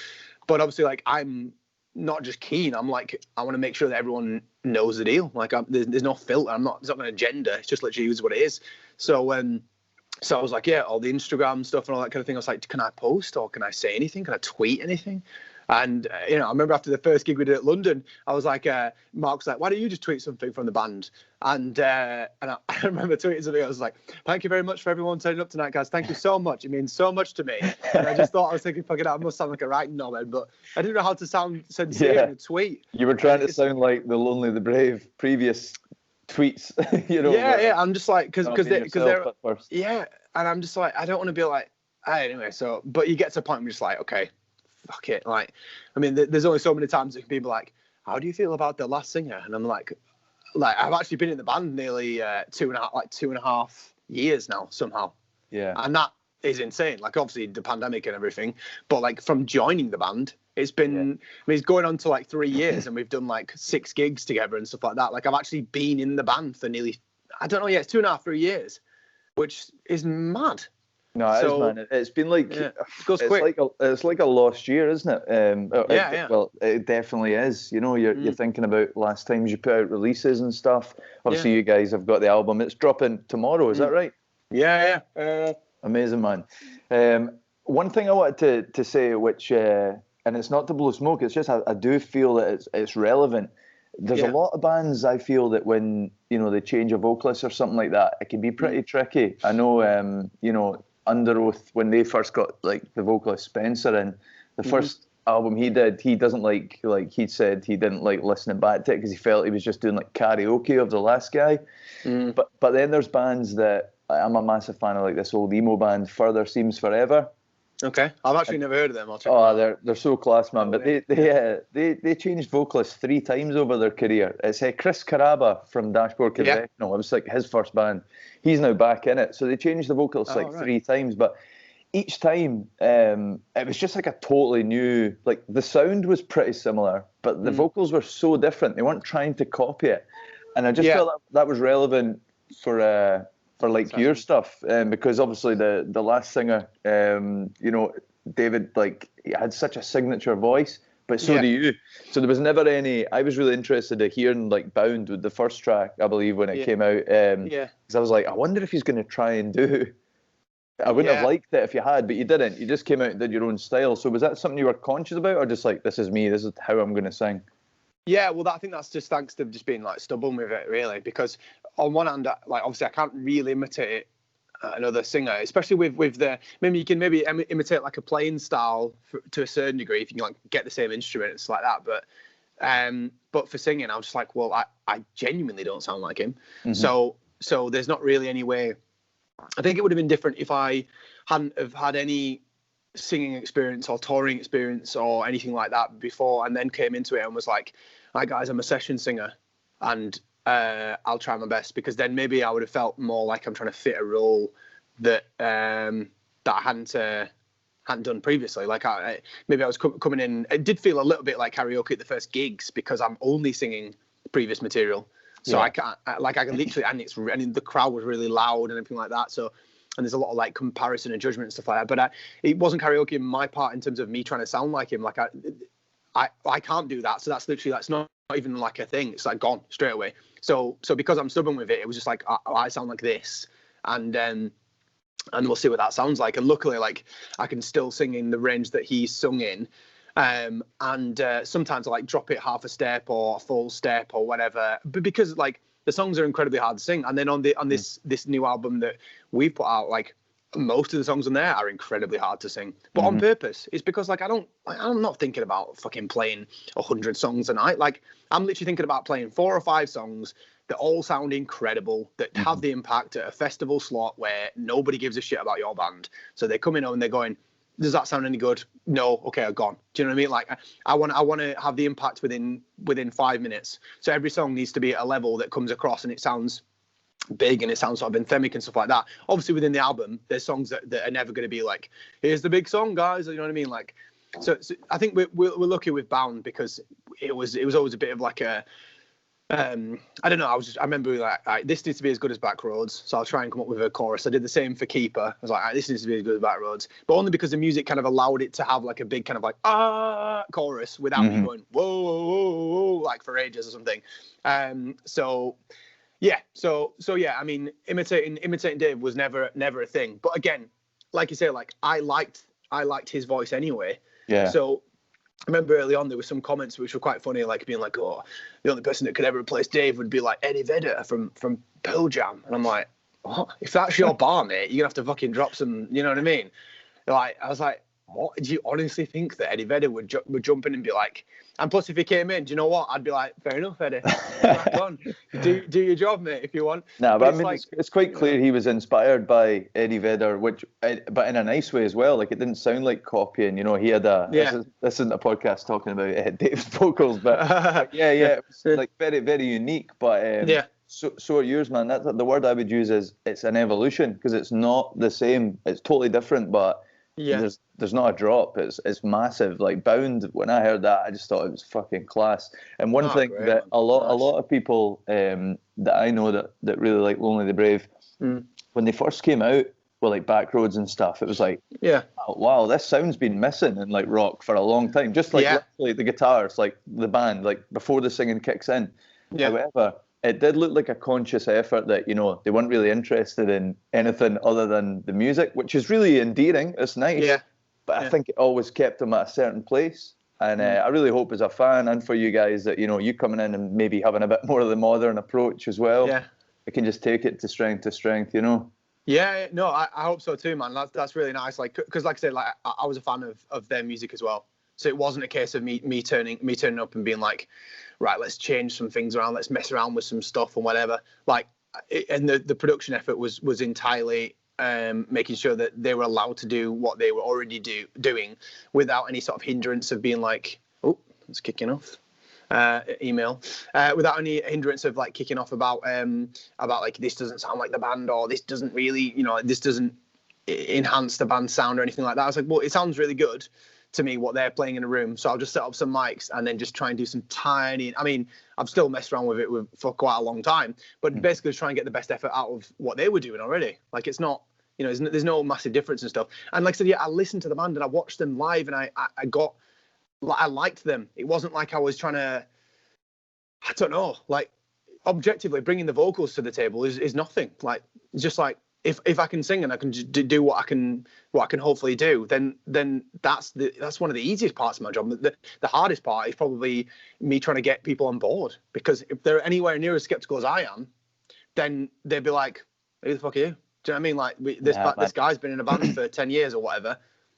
obviously like I'm not just keen, I'm like, I want to make sure that everyone knows the deal. Like there's no filter. It's not an agenda. It's just literally is what it is. So so I was like, yeah, all the Instagram stuff and all that kind of thing. I was like, can I post, or can I say anything? Can I tweet anything? And you know, I remember after the first gig we did at London, I was like, Mark's like, why don't you just tweet something from the band? And I remember tweeting something. I was like, thank you very much for everyone turning up tonight, guys. Thank you so much. It means so much to me. And I just thought, I was thinking, fucking, I must sound like a writing knobhead, but I didn't know how to sound sincere in a tweet. You were trying to sound like the Lonely the Brave previous tweets, you know. Yeah. I'm just like, because they're at first. yeah, and I'm just like, I don't want to be like, anyway. So, but you get to a point where you're just like, okay, fuck it. Like, I mean, there's only so many times that people like, how do you feel about The Last Singer? And I'm like I've actually been in the band nearly 2.5 years now somehow. Yeah. And that is insane. Like, obviously the pandemic and everything, but like from joining the band, it's been, I mean, it's going on to like 3 years, and we've done like 6 gigs together and stuff like that. Like, I've actually been in the band for nearly, I don't know, yeah, it's 2.5, 3 years, which is mad. No, it is, man. It's been like, it goes quick. It's like a lost year, isn't it? Yeah. Well, it definitely is. You know, you're thinking about last times you put out releases and stuff. Obviously, you guys have got the album. It's dropping tomorrow. Is that right? Yeah. Amazing, man. One thing I wanted to say, which, and it's not to blow smoke, it's just I do feel that it's relevant. There's a lot of bands, I feel, that when, you know, they change a vocalist or something like that, it can be pretty tricky. I know, you know, Under Oath, when they first got like the vocalist Spencer in, the first album he did, he doesn't like he said he didn't like listening back to it because he felt he was just doing like karaoke of the last guy. But then there's bands that I'm a massive fan of, like this old emo band, Further Seems Forever. Okay, I've actually never heard of them. I'll check them out. They're so class, man. But they changed vocalists 3 times over their career. It's Chris Caraba from Dashboard Confessional. It was like his first band. He's now back in it. So they changed the vocalists 3 times, but each time it was just like a totally new. Like, the sound was pretty similar, but the vocals were so different. They weren't trying to copy it, and I just felt that was relevant for like your stuff, because obviously the last singer, you know, David, like, he had such a signature voice, but so do you. So there was never any. I was really interested in hearing like Bound with the first track, I believe, when it came out. Because I was like, I wonder if he's going to try and do. I wouldn't have liked it if you had, but you didn't. You just came out and did your own style. So was that something you were conscious about, or just like, this is me, this is how I'm going to sing? Yeah, well, I think that's just thanks to just being like stubborn with it, really. Because on one hand, like, obviously, I can't really imitate another singer, especially with the. Maybe you can imitate like a playing style to a certain degree if you can like get the same instruments like that. But for singing, I was just like, well, I genuinely don't sound like him. So there's not really any way. I think it would have been different if I hadn't have had any singing experience or touring experience or anything like that before, and then came into it and was like, "Hi guys, I'm a session singer, and I'll try my best," because then maybe I would have felt more like I'm trying to fit a role that that I hadn't done previously. Like maybe I was coming in. It did feel a little bit like karaoke at the first gigs because I'm only singing previous material. So I can literally, and the crowd was really loud and everything like that. So, and there's a lot of like comparison and judgment and stuff like that. But it wasn't karaoke in my part in terms of me trying to sound like him. Like I can't do that. So that's not even like a thing. It's like gone straight away. So because I'm stubborn with it, it was just like I sound like this, and we'll see what that sounds like. And luckily, like, I can still sing in the range that he's sung in. And sometimes I like drop it half a step or a full step or whatever, but because like the songs are incredibly hard to sing. And then on this new album that we've put out, like, most of the songs on there are incredibly hard to sing, but on purpose. It's because like I'm not thinking about fucking playing 100 songs a night. Like, I'm literally thinking about playing 4 or 5 songs that all sound incredible, that have the impact at a festival slot where nobody gives a shit about your band. So they come in and they're going, does that sound any good? No. Okay, I've gone. Do you know what I mean? Like, I want to have the impact within 5 minutes. So every song needs to be at a level that comes across and it sounds big and it sounds sort of anthemic and stuff like that. Obviously, within the album, there's songs that are never going to be like, here's the big song, guys. You know what I mean? Like, so I think we're lucky with Bound because it was always a bit of like a. I don't know. I remember like, this needs to be as good as Backroads, so I'll try and come up with a chorus. I did the same for Keeper. I was like, this needs to be as good as Backroads, but only because the music kind of allowed it to have like a big kind of like chorus without me going whoa, whoa, whoa, whoa, like for ages or something. So yeah. I mean, imitating Dave was never a thing. But again, like you say, like I liked his voice anyway. Yeah. So I remember early on there were some comments which were quite funny, like being like, "Oh, the only person that could ever replace Dave would be like Eddie Vedder from Pearl Jam," and I'm like, "What? If that's your bar, mate, you're gonna have to fucking drop some." You know what I mean? Like, I was like, "What? Do you honestly think that Eddie Vedder would jump in and be like?" And plus, if he came in, do you know what? I'd be like, "Fair enough, Eddie. Crack on. Do your job, mate, if you want." Nah, but I mean, like, it's quite clear he was inspired by Eddie Vedder, but in a nice way as well. Like, it didn't sound like copying. You know, he had a. Yeah. This isn't a podcast talking about Dave's vocals, but yeah, it was like very, very unique. But yeah. So are yours, man. That's the word I would use is it's an evolution because it's not the same. It's totally different, but Yeah. there's not a drop. It's massive. Like Bound, when I heard that, I just thought it was fucking class. And one thing great, that man. a lot of people that I know that really like Lonely the Brave, when they first came out with like Backroads and stuff, it was like, Yeah. oh, wow, this sound's been missing in like rock for a long time. Just like literally the guitars, like the band, like before the singing kicks in. Yeah. However, it did look like a conscious effort that, you know, they weren't really interested in anything other than the music, which is really endearing. It's nice. Yeah. But I think it always kept them at a certain place. And I really hope as a fan and for you guys that, you know, you coming in and maybe having a bit more of the modern approach as well. Yeah. It can just take it to strength, you know? Yeah, no, I hope so too, man. That's really nice. Like, because like I said, like I was a fan of their music as well. So it wasn't a case of me turning up and being like, right, let's change some things around, let's mess around with some stuff and whatever. Like, and the production effort was entirely making sure that they were allowed to do what they were already doing without any sort of hindrance of being like, oh, it's kicking off. Email without any hindrance of like kicking off about like this doesn't sound like the band, or this doesn't really, you know, this doesn't enhance the band sound or anything like that. I was like, well, it sounds really good to me what they're playing in a room, so I'll just set up some mics and then just try and do some tiny, I mean, I've still messed around with it for quite a long time, but basically just try and get the best effort out of what they were doing already. Like, it's not, you know, there's no massive difference and stuff. And like I said, yeah, I listened to the band and I watched them live and I liked them. It wasn't like I was trying to, I don't know, like, objectively bringing the vocals to the table is nothing. Like, it's just like, if I can sing and I can do what I can hopefully do, then that's one of the easiest parts of my job. The hardest part is probably me trying to get people on board, because if they're anywhere near as skeptical as I am, then they'd be like, who the fuck are you? Do you know what I mean? Like, this guy's been in a band for 10 years or whatever.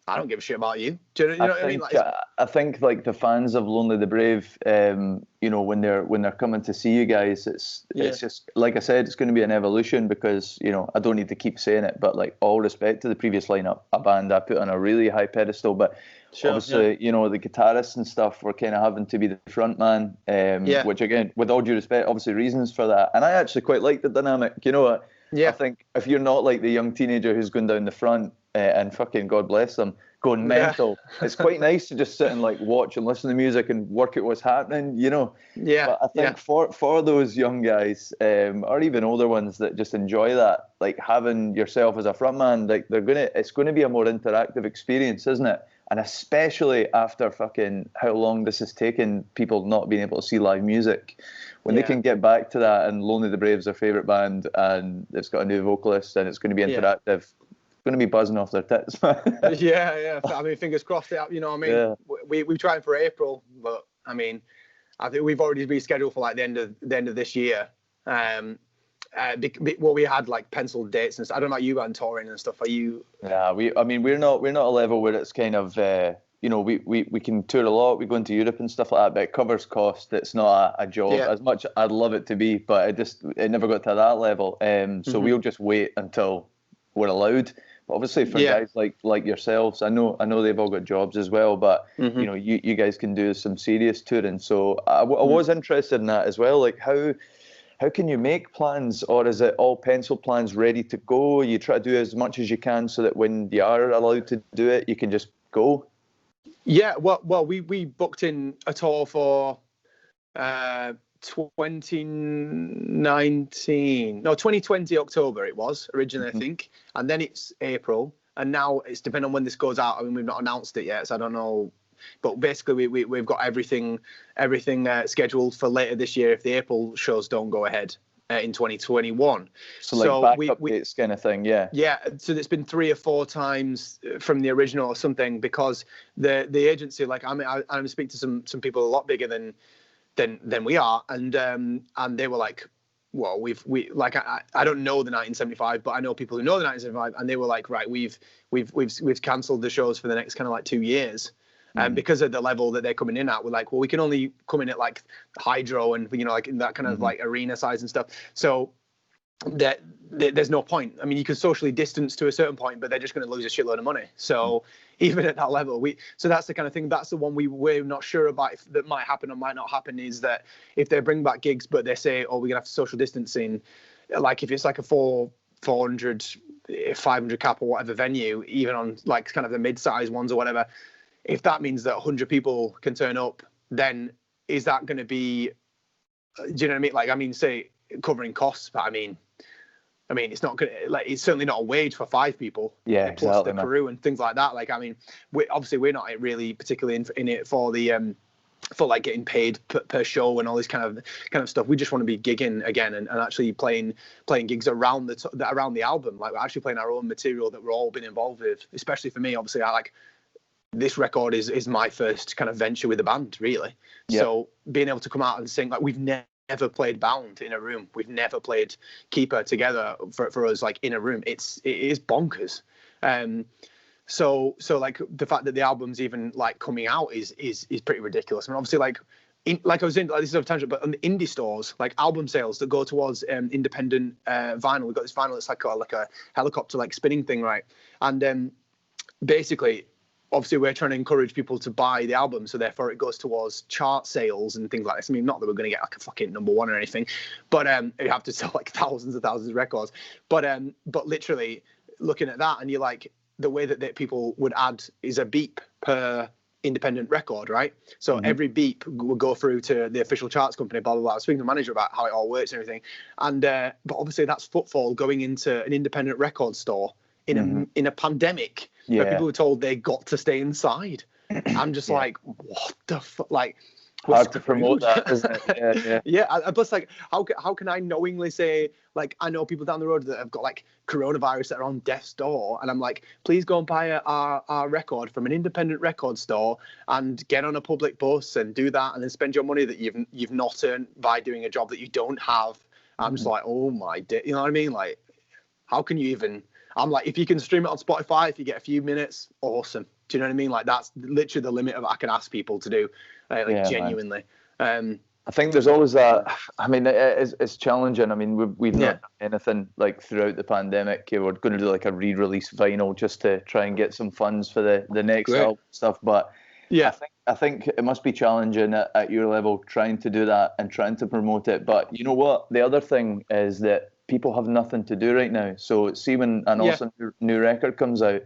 I don't give a shit about you. Do you know what I mean? Like, I think like the fans of Lonely the Brave, you know, when they're coming to see you guys, it's just, like I said, it's going to be an evolution, because, you know, I don't need to keep saying it, but like, all respect to the previous lineup, a band I put on a really high pedestal, but obviously, you know, the guitarists and stuff were kind of having to be the front man, which again, with all due respect, obviously reasons for that, and I actually quite like the dynamic, you know. I think if you're not like the young teenager who's going down the front, and fucking God bless them, going mental, it's quite nice to just sit and like watch and listen to music and work out what's happening, you know. But I think for those young guys, or even older ones that just enjoy that, like having yourself as a frontman, like it's gonna be a more interactive experience, isn't it? And especially after fucking how long this has taken people not being able to see live music, when they can get back to that, and Lonely the Brave's their favourite band, and it's got a new vocalist, and it's going to be interactive, it's going to be buzzing off their tits, man. Yeah. I mean, fingers crossed. You know what I mean? Yeah. We're trying for April, but I mean, I think we've already rescheduled for like the end of this year. Well, we had like penciled dates and stuff. I don't know about you and touring and stuff. Are you? Yeah, we're not a level where it's kind of. You know, we can tour a lot. We go into Europe and stuff like that, but it covers cost. It's not a job as much. I'd love it to be, but it never got to that level. So we'll just wait until we're allowed. But obviously, for guys like yourselves, I know they've all got jobs as well. But you know, you guys can do some serious touring. So I was interested in that as well. Like how can you make plans, or is it all pencil plans ready to go? You try to do as much as you can so that when you are allowed to do it, you can just go. Yeah, well, we booked in a tour for 2020 October it was originally, I think, and then it's April, and now it's depending on when this goes out. I mean, we've not announced it yet, so I don't know, but basically we've got everything scheduled for later this year if the April shows don't go ahead. in 2021. So like back updates kind of thing, yeah. Yeah, so it's been 3 or 4 times from the original or something, because the agency, like I'm speaking to some people a lot bigger than we are, and they were like, well, we like I don't know the 1975, but I know people who know the 1975, and they were like, right, we've cancelled the shows for the next kind of like 2 years. And because of the level that they're coming in at, we're like, well, we can only come in at like hydro and, you know, like in that kind of like arena size and stuff. So that there's no point. I mean, you can socially distance to a certain point, but they're just going to lose a shitload of money. So even at that level, so that's the kind of thing. That's the one we're not sure about if that might happen or might not happen, is that if they bring back gigs, but they say, oh, we're gonna have social distancing, like if it's like a 400, 500 cap or whatever venue, even on like kind of the mid-size ones or whatever, if that means that 100 people can turn up, then is that going to be, do you know what I mean? Like, I mean, say covering costs, but I mean, it's not going to, like, it's certainly not a wage for 5 people. Yeah, plus exactly, the crew and things like that. Like, I mean, we're not really particularly in it for the for like getting paid per show and all this kind of stuff. We just want to be gigging again and actually playing gigs around the album. Like, we're actually playing our own material that we're all been involved with. Especially for me, obviously, I like. This record is my first kind of venture with a band, really. Yep. So being able to come out and sing, like, we've never played Bound in a room. We've never played Keeper together for us, like, in a room. It is bonkers. So like the fact that the album's even like coming out is pretty ridiculous. I mean, obviously, like I was in, like, this is a tangent, but on the indie stores, like album sales that go towards independent vinyl, we've got this vinyl that's like a helicopter like spinning thing, right? And basically, obviously, we're trying to encourage people to buy the album, so therefore it goes towards chart sales and things like this. I mean, not that we're going to get like a fucking number 1 or anything, but you have to sell like thousands and thousands of records. But literally looking at that, and you're like, the way that people would add is a beep per independent record, right? So every beep will go through to the official charts company, blah blah blah. I was speaking to the manager about how it all works and everything, and but obviously that's footfall going into an independent record store in a pandemic. Yeah. Where people were told they got to stay inside. I'm just like, what the fuck? Like, hard to promote that, isn't it? Yeah. Plus, like, how can I knowingly say, like, I know people down the road that have got like coronavirus that are on death's door, and I'm like, please go and buy our record from an independent record store and get on a public bus and do that, and then spend your money that you've not earned by doing a job that you don't have. I'm just like, oh my day, you know what I mean? Like, how can you even? I'm like, if you can stream it on Spotify, if you get a few minutes, awesome. Do you know what I mean? Like, that's literally the limit of what I can ask people to do, genuinely. I think there's always that. I mean, it's challenging. I mean, we've not done anything like throughout the pandemic. We're going to do like a re-release vinyl just to try and get some funds for the next album stuff. But yeah, I think it must be challenging at your level trying to do that and trying to promote it. But you know what? The other thing is that people have nothing to do right now. So see when an awesome new record comes out,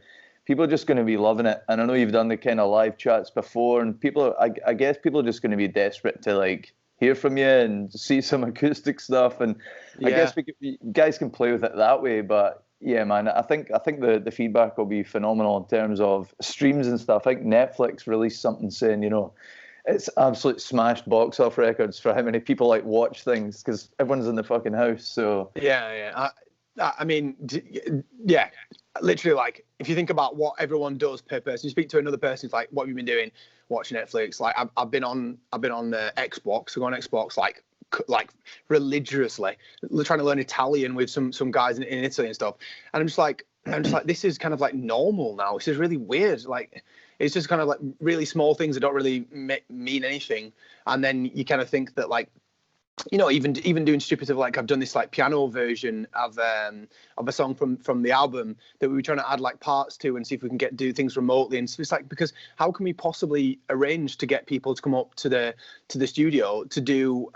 people are just going to be loving it. And I know you've done the kind of live chats before, and I guess people are just going to be desperate to like hear from you and see some acoustic stuff. And I guess you guys can play with it that way. But yeah, man, I think the feedback will be phenomenal in terms of streams and stuff. I think Netflix released something saying, you know, it's absolute smashed box off records for how many people like watch things because everyone's in the fucking house. So I mean, yeah, literally, like, if you think about what everyone does per person, you speak to another person, it's like, what have you been doing? Watching Netflix. Like, I've been on Xbox. I go on Xbox like religiously, trying to learn Italian with some guys in Italy and stuff. And I'm just like, this is kind of like normal now. This is really weird. Like, it's just kind of like really small things that don't really mean anything. And then you kind of think that, like, you know, even doing stupid stuff, like I've done this like piano version of a song from the album that we were trying to add like parts to and see if we can do things remotely. And so it's like, because how can we possibly arrange to get people to come up to the studio to do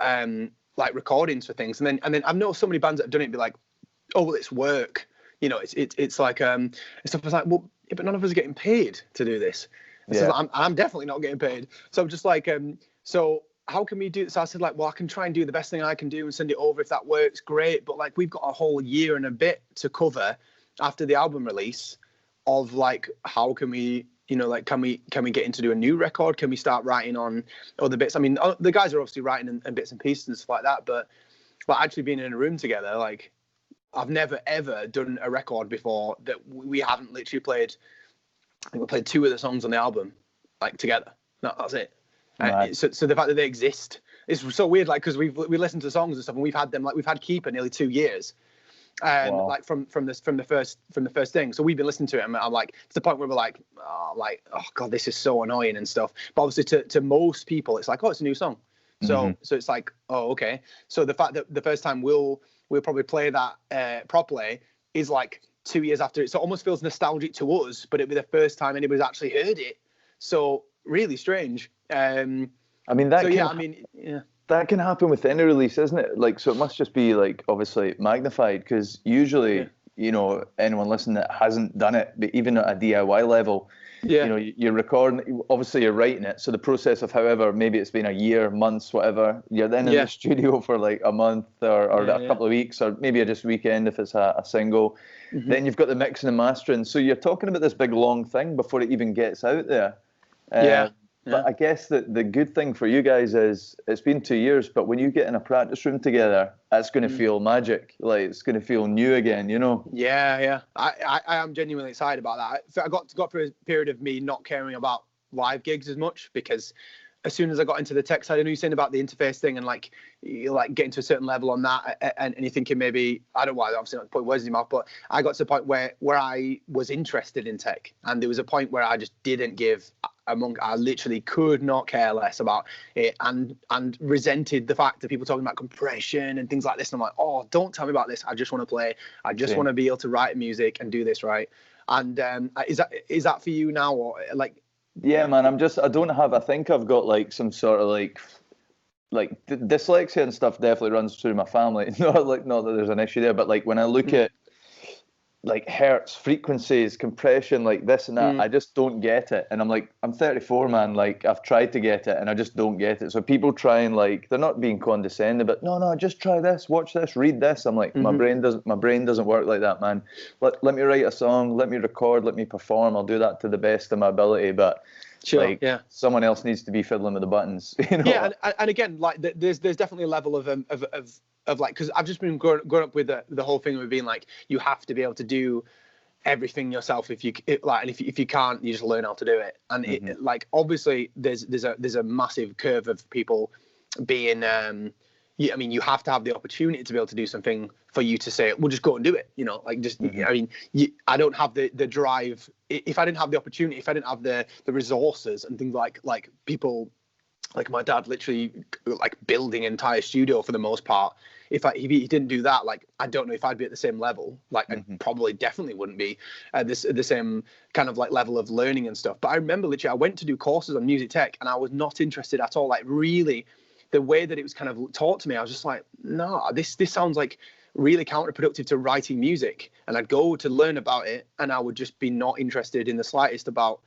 like recordings for things? And then I've known so many bands that have done it and be like, oh well, it's work. You know, it's like stuff. It's like, well, yeah, but none of us are getting paid to do this. So I'm definitely not getting paid. So I'm just like, so how can we do this? So I said, like, well, I can try and do the best thing I can do and send it over. If that works, great. But like, we've got a whole year and a bit to cover after the album release of like, how can we, you know, like, can we get into do a new record? Can we start writing on other bits? I mean, the guys are obviously writing and bits and pieces and stuff like that, but like actually being in a room together, like I've never ever done a record before that we haven't literally played. I think we played 2 of the songs on the album, like together. That's it. So the fact that they exist is so weird. Like because we listened to songs and stuff, and we've had them. Like we've had Keeper nearly 2 years. Wow. Like from the first thing. So we've been listening to it, and I'm like to the point where we're like, oh god, this is so annoying and stuff. But obviously to most people, it's like, oh, it's a new song. So so it's like, oh, okay. So the fact that the first time we'll probably play that properly is like 2 years after it. So it almost feels nostalgic to us, but it'd be the first time anybody's actually heard it. So really strange. I mean that. Yeah. That can happen with any release, isn't it? Like, so it must just be like obviously magnified, because usually, you know, anyone listening that hasn't done it, but even at a DIY level, you know, you're recording, obviously you're writing it. So the process of however, maybe it's been a year, months, whatever, you're then in the studio for like a month or a couple of weeks, or maybe just weekend if it's a single. Then you've got the mixing and mastering. So you're talking about this big long thing before it even gets out there. But I guess that the good thing for you guys is it's been 2 years, but when you get in a practice room together, that's going to feel magic. Like it's going to feel new again, you know? Yeah. I am genuinely excited about that. I got through a period of me not caring about live gigs as much, because as soon as I got into the tech side, I know you're saying about the interface thing and like you like getting to a certain level on that, and you're thinking maybe, I don't know why, obviously not put words in your mouth, but I got to the point where I was interested in tech, and there was a point where I just didn't give I literally could not care less about it, and resented the fact that people talking about compression and things like this. And I'm like, oh, don't tell me about this. I just want to play. I just want to be able to write music and do this right. And is that for you now, or like? Yeah, man. I think I've got like some sort of like dyslexia and stuff definitely runs through my family. Not that there's an issue there, but like when I look at like hertz, frequencies, compression, like this and that, I just don't get it. And I'm like, I'm 34, man. Like I've tried to get it and I just don't get it. So people try and like, they're not being condescending, but no, just try this, watch this, read this. I'm like, my brain doesn't work like that, man. Let me write a song, let me record, let me perform. I'll do that to the best of my ability. But someone else needs to be fiddling with the buttons. You know? Yeah, and again, like there's definitely a level of like, because I've just been growing up with the whole thing of being like, you have to be able to do everything yourself. If you can't, you just learn how to do it. And it, like obviously there's a massive curve of people being I mean, you have to have the opportunity to be able to do something for you to say, well, just go and do it, you know, like just, I mean, I don't have the drive. If I didn't have the opportunity, if I didn't have the resources and things like people, like my dad literally like building an entire studio for the most part. If he didn't do that, like, I don't know if I'd be at the same level. Like, I probably definitely wouldn't be at the same kind of like level of learning and stuff. But I remember literally I went to do courses on music tech and I was not interested at all. Like really, the way that it was kind of taught to me, I was just like, no, this sounds like really counterproductive to writing music. And I'd go to learn about it and I would just be not interested in the slightest about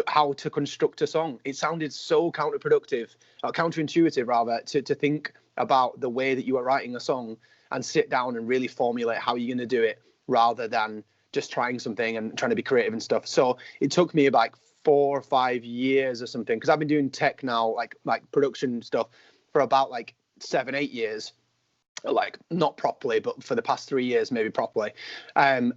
how to construct a song. It sounded so counterintuitive rather, to think about the way that you are writing a song and sit down and really formulate how you're going to do it, rather than just trying something and trying to be creative and stuff. So it took me about 4 or 5 years or something, because I've been doing tech now, like production stuff, for about like 7-8 years, like not properly, but for the past 3 years maybe properly, and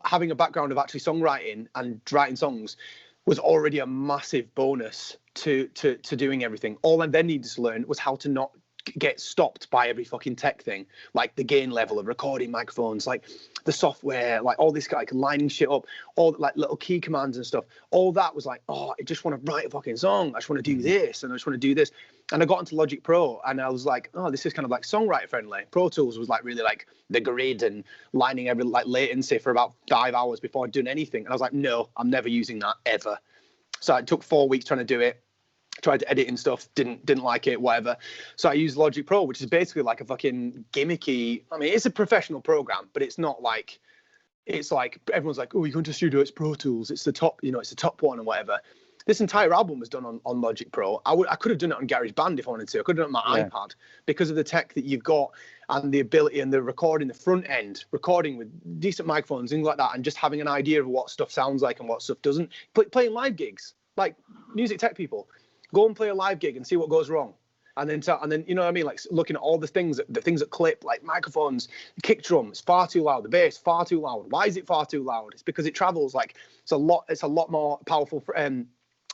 having a background of actually songwriting and writing songs was already a massive bonus to doing everything. All I then needed to learn was how to not get stopped by every fucking tech thing, like the gain level of recording microphones, like the software, like all this like lining shit up, all like little key commands and stuff. All that was like, oh, I just want to write a fucking song. I just want to do this and I just want to do this. And I got into Logic Pro and I was like, oh, this is kind of like songwriter friendly. Pro Tools was like really like the grid and lining every like latency for about 5 hours before I'd done anything. And I was like, no, I'm never using that ever. So it took 4 weeks trying to do it. Tried to edit and stuff, didn't like it, whatever. So I used Logic Pro, which is basically like a fucking gimmicky, I mean, it's a professional program, but it's not like, it's like, everyone's like, oh, you're going to studio, it's Pro Tools, it's the top, you know, it's the top one or whatever. This entire album was done on Logic Pro. I could have done it on GarageBand if I wanted to. I could have done it on my iPad, because of the tech that you've got and the ability and the recording, the front end, recording with decent microphones, things like that, and just having an idea of what stuff sounds like and what stuff doesn't. Playing live gigs, like music tech people. Go and play a live gig and see what goes wrong. And then you know what I mean, like looking at all the things that clip, like microphones, kick drums, far too loud, the bass far too loud. Why is it far too loud? It's because it travels like it's a lot more powerful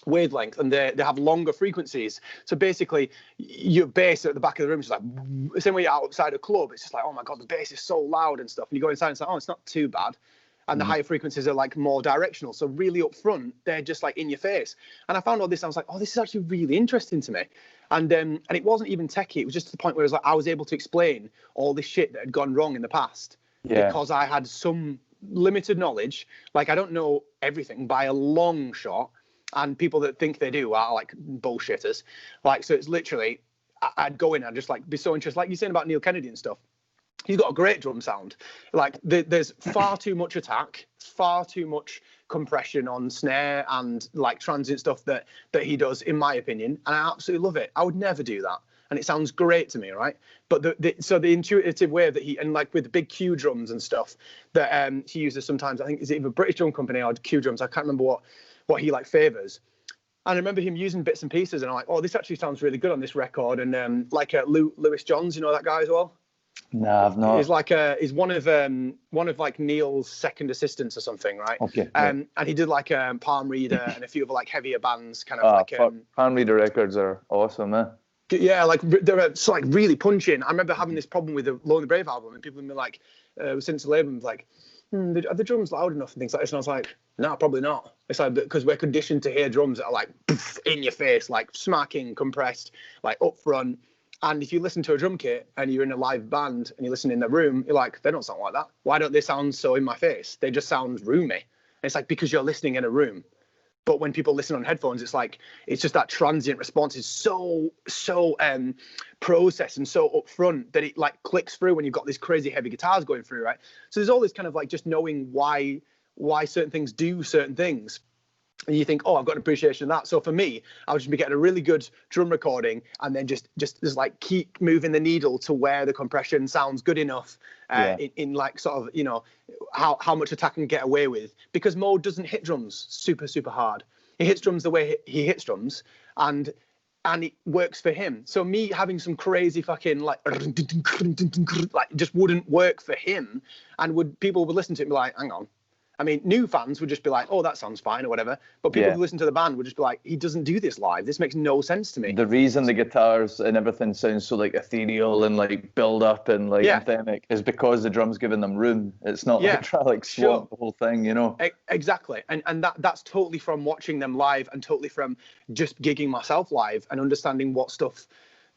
wavelength, and they have longer frequencies. So basically, your bass at the back of the room is just like the same way you're outside a club. It's just like, oh my god, the bass is so loud and stuff. And you go inside and it's like, oh, it's not too bad. And the higher frequencies are like more directional. So really up front, they're just like in your face. And I found all this, and I was like, oh, this is actually really interesting to me. And it wasn't even techie. It was just to the point where it was like I was able to explain all this shit that had gone wrong in the past because I had some limited knowledge. Like I don't know everything by a long shot, and people that think they do are like bullshitters. Like, so it's literally, I'd go in and just like be so interested, like you're saying about Neil Kennedy and stuff. He's got a great drum sound. Like there's far too much attack, far too much compression on snare and like transient stuff that he does, in my opinion, and I absolutely love it. I would never do that, and it sounds great to me, right? But the intuitive way that he, and like with the big Q drums and stuff that he uses sometimes, I think it's either British Drum Company or Q drums. I can't remember what he like favors. And I remember him using bits and pieces, and I'm like, oh, this actually sounds really good on this record. And like Lewis Johns, you know that guy as well? No, I've not. He's like he's one of like Neil's second assistants or something, right? Okay. And he did like Palm Reader and a few other like heavier bands, kind of Palm Reader records are awesome, eh? Yeah, like they're like really punching. I remember having this problem with the Lonely Brave album, and people have been like, since the label was like, are the drums loud enough and things like this? And I was like, no, probably not. It's like because we're conditioned to hear drums that are like poof, in your face, like smacking, compressed, like up front. And if you listen to a drum kit and you're in a live band and you listen in the room, you're like, they don't sound like that. Why don't they sound so in my face? They just sound roomy. And it's like, because you're listening in a room. But when people listen on headphones, it's like, it's just that transient response is so processed and so upfront that it like clicks through when you've got these crazy heavy guitars going through, right? So there's all this kind of like just knowing why certain things do certain things. And you think, oh, I've got an appreciation of that. So for me, I would just be getting a really good drum recording and then just like keep moving the needle to where the compression sounds good enough in like sort of, you know, how much attack can get away with. Because Mo doesn't hit drums super, super hard. He hits drums the way he hits drums, and it works for him. So me having some crazy fucking like just wouldn't work for him, and people would listen to it and be like, hang on. I mean, new fans would just be like, oh, that sounds fine or whatever. But people who listen to the band would just be like, he doesn't do this live. This makes no sense to me. The reason the guitars and everything sounds so like ethereal and like build up and like anthemic is because the drum's giving them room. It's not like try like swap the whole thing, you know? Exactly. And that's totally from watching them live and totally from just gigging myself live and understanding what stuff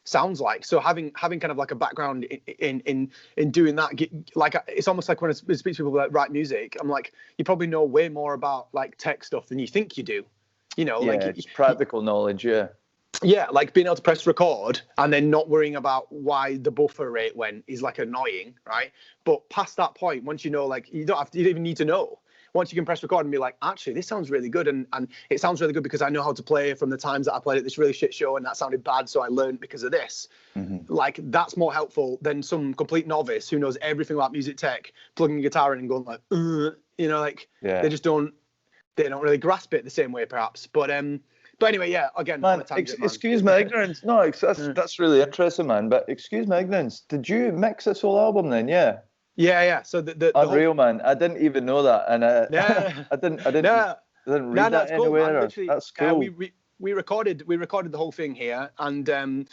sounds like. So having kind of like a background in doing that, like it's almost like when I speak to people that write music, I'm like, you probably know way more about like tech stuff than you think you do, you know? Like it's practical knowledge. Like being able to press record and then not worrying about why the buffer rate went is like annoying, right? But past that point, once you know, like you don't even need to know. Once you can press record and be like, actually, this sounds really good. And it sounds really good because I know how to play from the times that I played at this really shit show and that sounded bad. So I learned because of this. Mm-hmm. Like that's more helpful than some complete novice who knows everything about music tech, plugging a guitar in and going like, you know, like they just don't really grasp it the same way perhaps. But anyway, again, man, excuse my ignorance. No, that's really interesting, man. But excuse my ignorance. Did you mix this whole album then? Yeah. Yeah. So the unreal, man. I didn't even know that, and I didn't read that anywhere. Cool, that's cool. We recorded the whole thing here and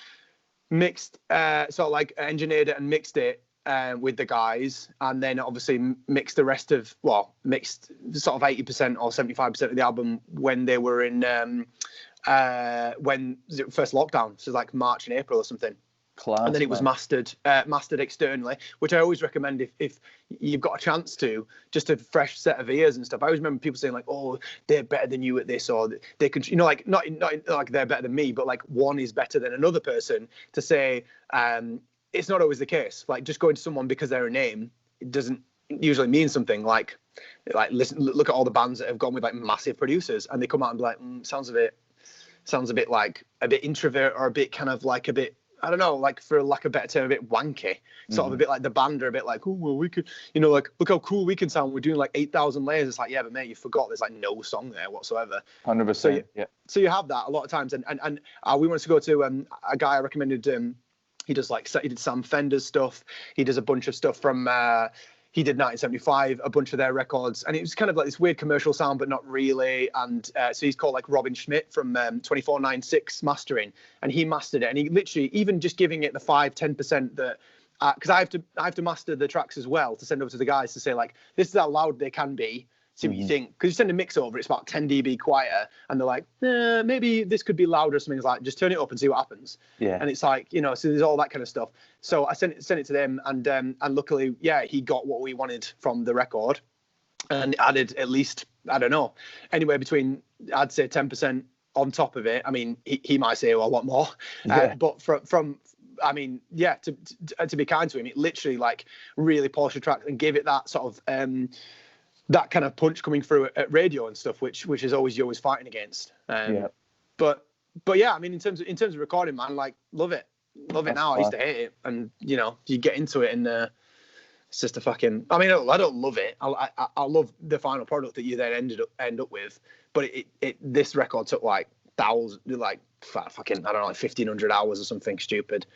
mixed, sort of like engineered it and mixed it with the guys, and then obviously mixed the rest of mixed sort of 80% or 75% of the album when they were in when the first lockdown, so like March and April or something. Class, and then it was mastered externally, which I always recommend if you've got a chance to, just a fresh set of ears and stuff. I always remember people saying like, oh, they're better than you at this, or they could, you know, like not like they're better than me, but like one is better than another person. To say it's not always the case. Like just going to someone because they're a name, it doesn't usually mean something. Like look at all the bands that have gone with like massive producers and they come out and be like, sounds a bit like a bit introvert or a bit kind of like a bit I don't know, like for lack of a better term, a bit wanky, sort of a bit like the band are a bit like, oh, well, we could, you know, like, look how cool we can sound. We're doing like 8,000 layers. It's like, yeah, but mate, you forgot there's like no song there whatsoever. 100%. So you have that a lot of times. And we wanted to go to a guy I recommended. He did Sam Fender's stuff. He does a bunch of stuff from, he did 1975, a bunch of their records, and it was kind of like this weird commercial sound, but not really. And so he's called like Robin Schmidt from 2496 Mastering, and he mastered it. And he literally, even just giving it the 5-10% that, because I have to master the tracks as well to send over to the guys to say like, this is how loud they can be. See what you think, because you send a mix over, it's about 10 dB quieter, and they're like, maybe this could be louder. Something's like, just turn it up and see what happens. Yeah. And it's like, you know, so there's all that kind of stuff. So I sent it to them, and luckily, yeah, he got what we wanted from the record, and added at least, I don't know, anywhere between, I'd say 10% on top of it. I mean, he might say, well, I want more, but from I mean, yeah, to be kind to him, it literally like really polished the track and gave it that sort of that kind of punch coming through at radio and stuff, which is always you're always fighting against. But yeah, I mean, in terms of recording, man, like love it now. I used to hate it, and you know, you get into it, and it's just a fucking. I mean, I don't love it. I love the final product that you then end up with, but this record took like fucking, I don't know, like 1,500 hours or something stupid.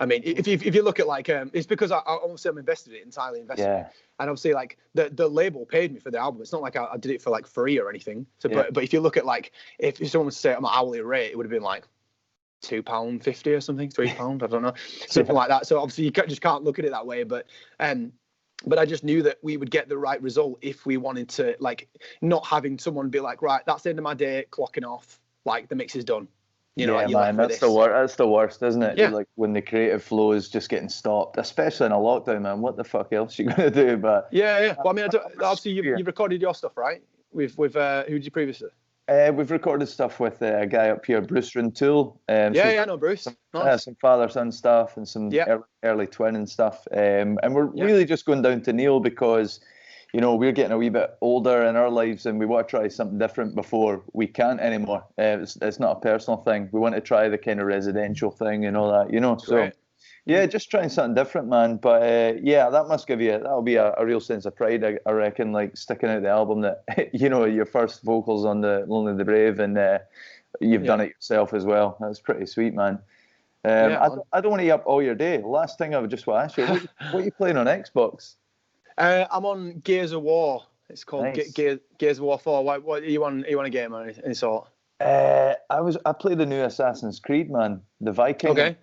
I mean, if you look at like, it's because I obviously I'm entirely invested in it. And obviously like the label paid me for the album. It's not like I did it for like free or anything. So, but if you look at like, if someone was to say I'm an hourly rate, it would have been like £2.50 or something, £3, I don't know, something like that. So obviously you just can't look at it that way. But I just knew that we would get the right result if we wanted to, like, not having someone be like, right, that's the end of my day, clocking off, like the mix is done. You know, man, that's the worst, isn't it? Yeah. Like when the creative flow is just getting stopped, especially in a lockdown, man. What the fuck else you gonna do? But yeah. Well, I mean, obviously you've recorded your stuff, right? With who did you previously? We've recorded stuff with a guy up here, Bruce Rintoul. I know Bruce. Nice. Some father-son stuff and some early twin and stuff. And we're really just going down to Neil because, you know, we're getting a wee bit older in our lives and we want to try something different before we can't anymore. It's not a personal thing. We want to try the kind of residential thing and all that, you know. So, yeah, just trying something different, man. But that must give you, that'll be a real sense of pride, I reckon, like sticking out the album that, you know, your first vocals on the Lonely the Brave and you've done it yourself as well. That's pretty sweet, man. I don't want to eat up all your day. Last thing I would just want to ask you, what are you playing on Xbox? I'm on Gears of War. It's called Gears of War 4. What are you on a game or any sort? I played the new Assassin's Creed, man. The Viking. Okay.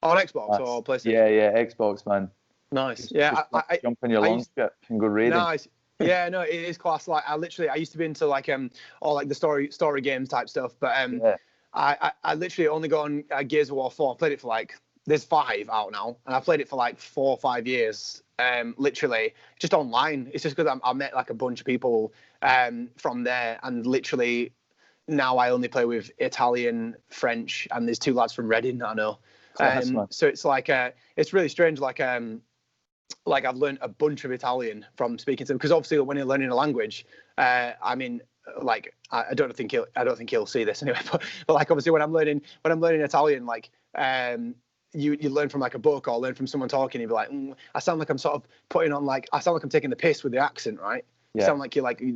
On Xbox or PlayStation? Yeah, Xbox, man. Nice. I jump in your launch kit and go raiding. Nice. Yeah, no, it is class. Like I used to be into like all like the story games type stuff, but I literally only got on Gears of War 4. I played it for like, there's 5 out now, and I played it for like 4 or 5 years. Literally just online. It's just because I met like a bunch of people from there, and literally now I only play with Italian, French, and there's 2 lads from Reading that I know. So it's like it's really strange. Like I've learned a bunch of Italian from speaking to them, because obviously when you're learning a language, I mean, like I don't think he'll see this anyway, but like obviously when I'm learning Italian, like you learn from like a book or learn from someone talking, you'd be like, I sound like I'm sort of putting on, like, I sound like I'm taking the piss with the accent, right? You sound like you're like, oh,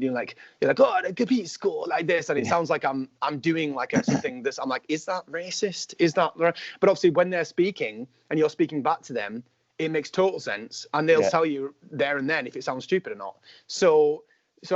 the capisco, like this, and it sounds like I'm doing like something this. I'm like, is that racist? Is that right? But obviously when they're speaking and you're speaking back to them, it makes total sense, and they'll tell you there and then if it sounds stupid or not. So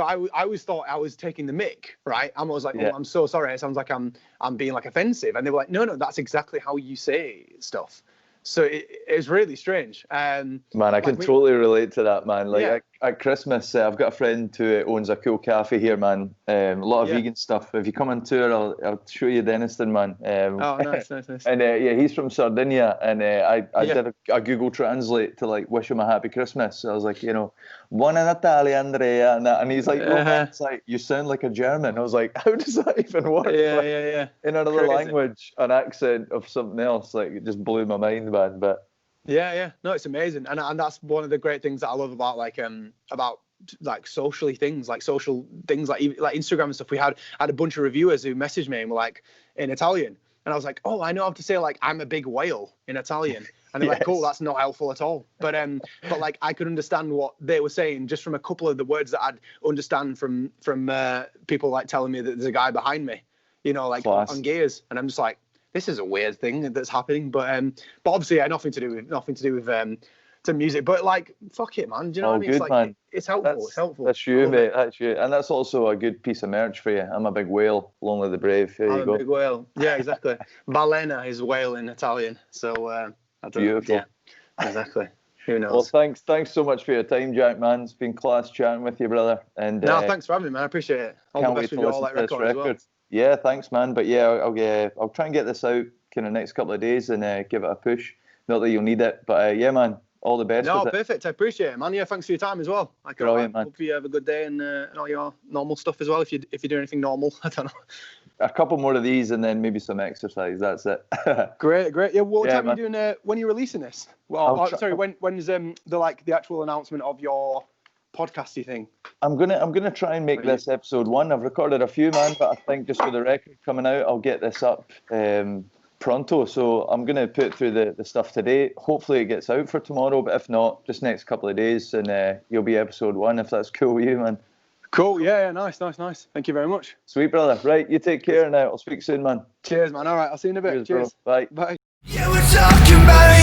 I always thought I was taking the mick, right? I'm always like, oh, I'm so sorry. It sounds like I'm being like offensive. And they were like, no, that's exactly how you say stuff. So it's really strange. Man, I can totally relate to that, man. Like at Christmas, I've got a friend who owns a cool cafe here, man. A lot of vegan stuff. If you come on tour, I'll show you Denniston, man. Oh, nice. And he's from Sardinia, and I did a Google Translate to like wish him a happy Christmas. So I was like, you know, Buona Natale, Andrea, and he's like, it's like, you sound like a German. I was like, how does that even work? Yeah. In another language, an accent of something else, like it just blew my mind, man. But no, it's amazing, and that's one of the great things that I love about social things like Instagram and stuff. I had a bunch of reviewers who messaged me and were like in Italian, And I was like, oh, I know how to say like I'm a big whale in Italian. And they're like, cool, that's not helpful at all. But like I could understand what they were saying just from a couple of the words that I'd understand from people like telling me that there's a guy behind me, you know, like on gears. And I'm just like, this is a weird thing that's happening. But obviously, yeah, nothing to do with to music. But like, fuck it, man. Do you know what I mean? Good, it's like man. it's helpful. It's helpful. That's you, mate. That's you, and that's also a good piece of merch for you. I'm a big whale, Lonely the Brave. There you go. I'm a big whale. Yeah, exactly. Balena is whale in Italian. So I don't beautiful. know. Yeah, exactly. Who knows? Well, thanks so much for your time, Jack, man. It's been class chatting with you, brother. And no, thanks for having me, man. I appreciate it. All the best with your All Out record as well. Yeah, thanks, man. But yeah, I'll try and get this out kind of next couple of days and give it a push. Not that you'll need it, but yeah, man. All the best. No, with perfect. I appreciate it, man. Yeah, thanks for your time as well. Brilliant, man. Hope you have a good day and all your normal stuff as well. If you do anything normal, I don't know. A couple more of these and then maybe some exercise. That's it. Great. Yeah, what time are you doing? When are you releasing this? Well, sorry. When's the actual announcement of your podcasty thing? I'm gonna try and make this episode 1. I've recorded a few, man, but I think just for the record coming out, I'll get this up pronto. So I'm gonna put through the stuff today. Hopefully it gets out for tomorrow, but if not, just next couple of days, and you'll be episode 1 if that's cool with you, man. Cool. Yeah. Nice. Thank you very much. Sweet, brother. Right, you take care now. I'll speak soon, man. Cheers, man. All right, I'll see you in a bit. Cheers. Bye. Bye. Yeah, we're talking about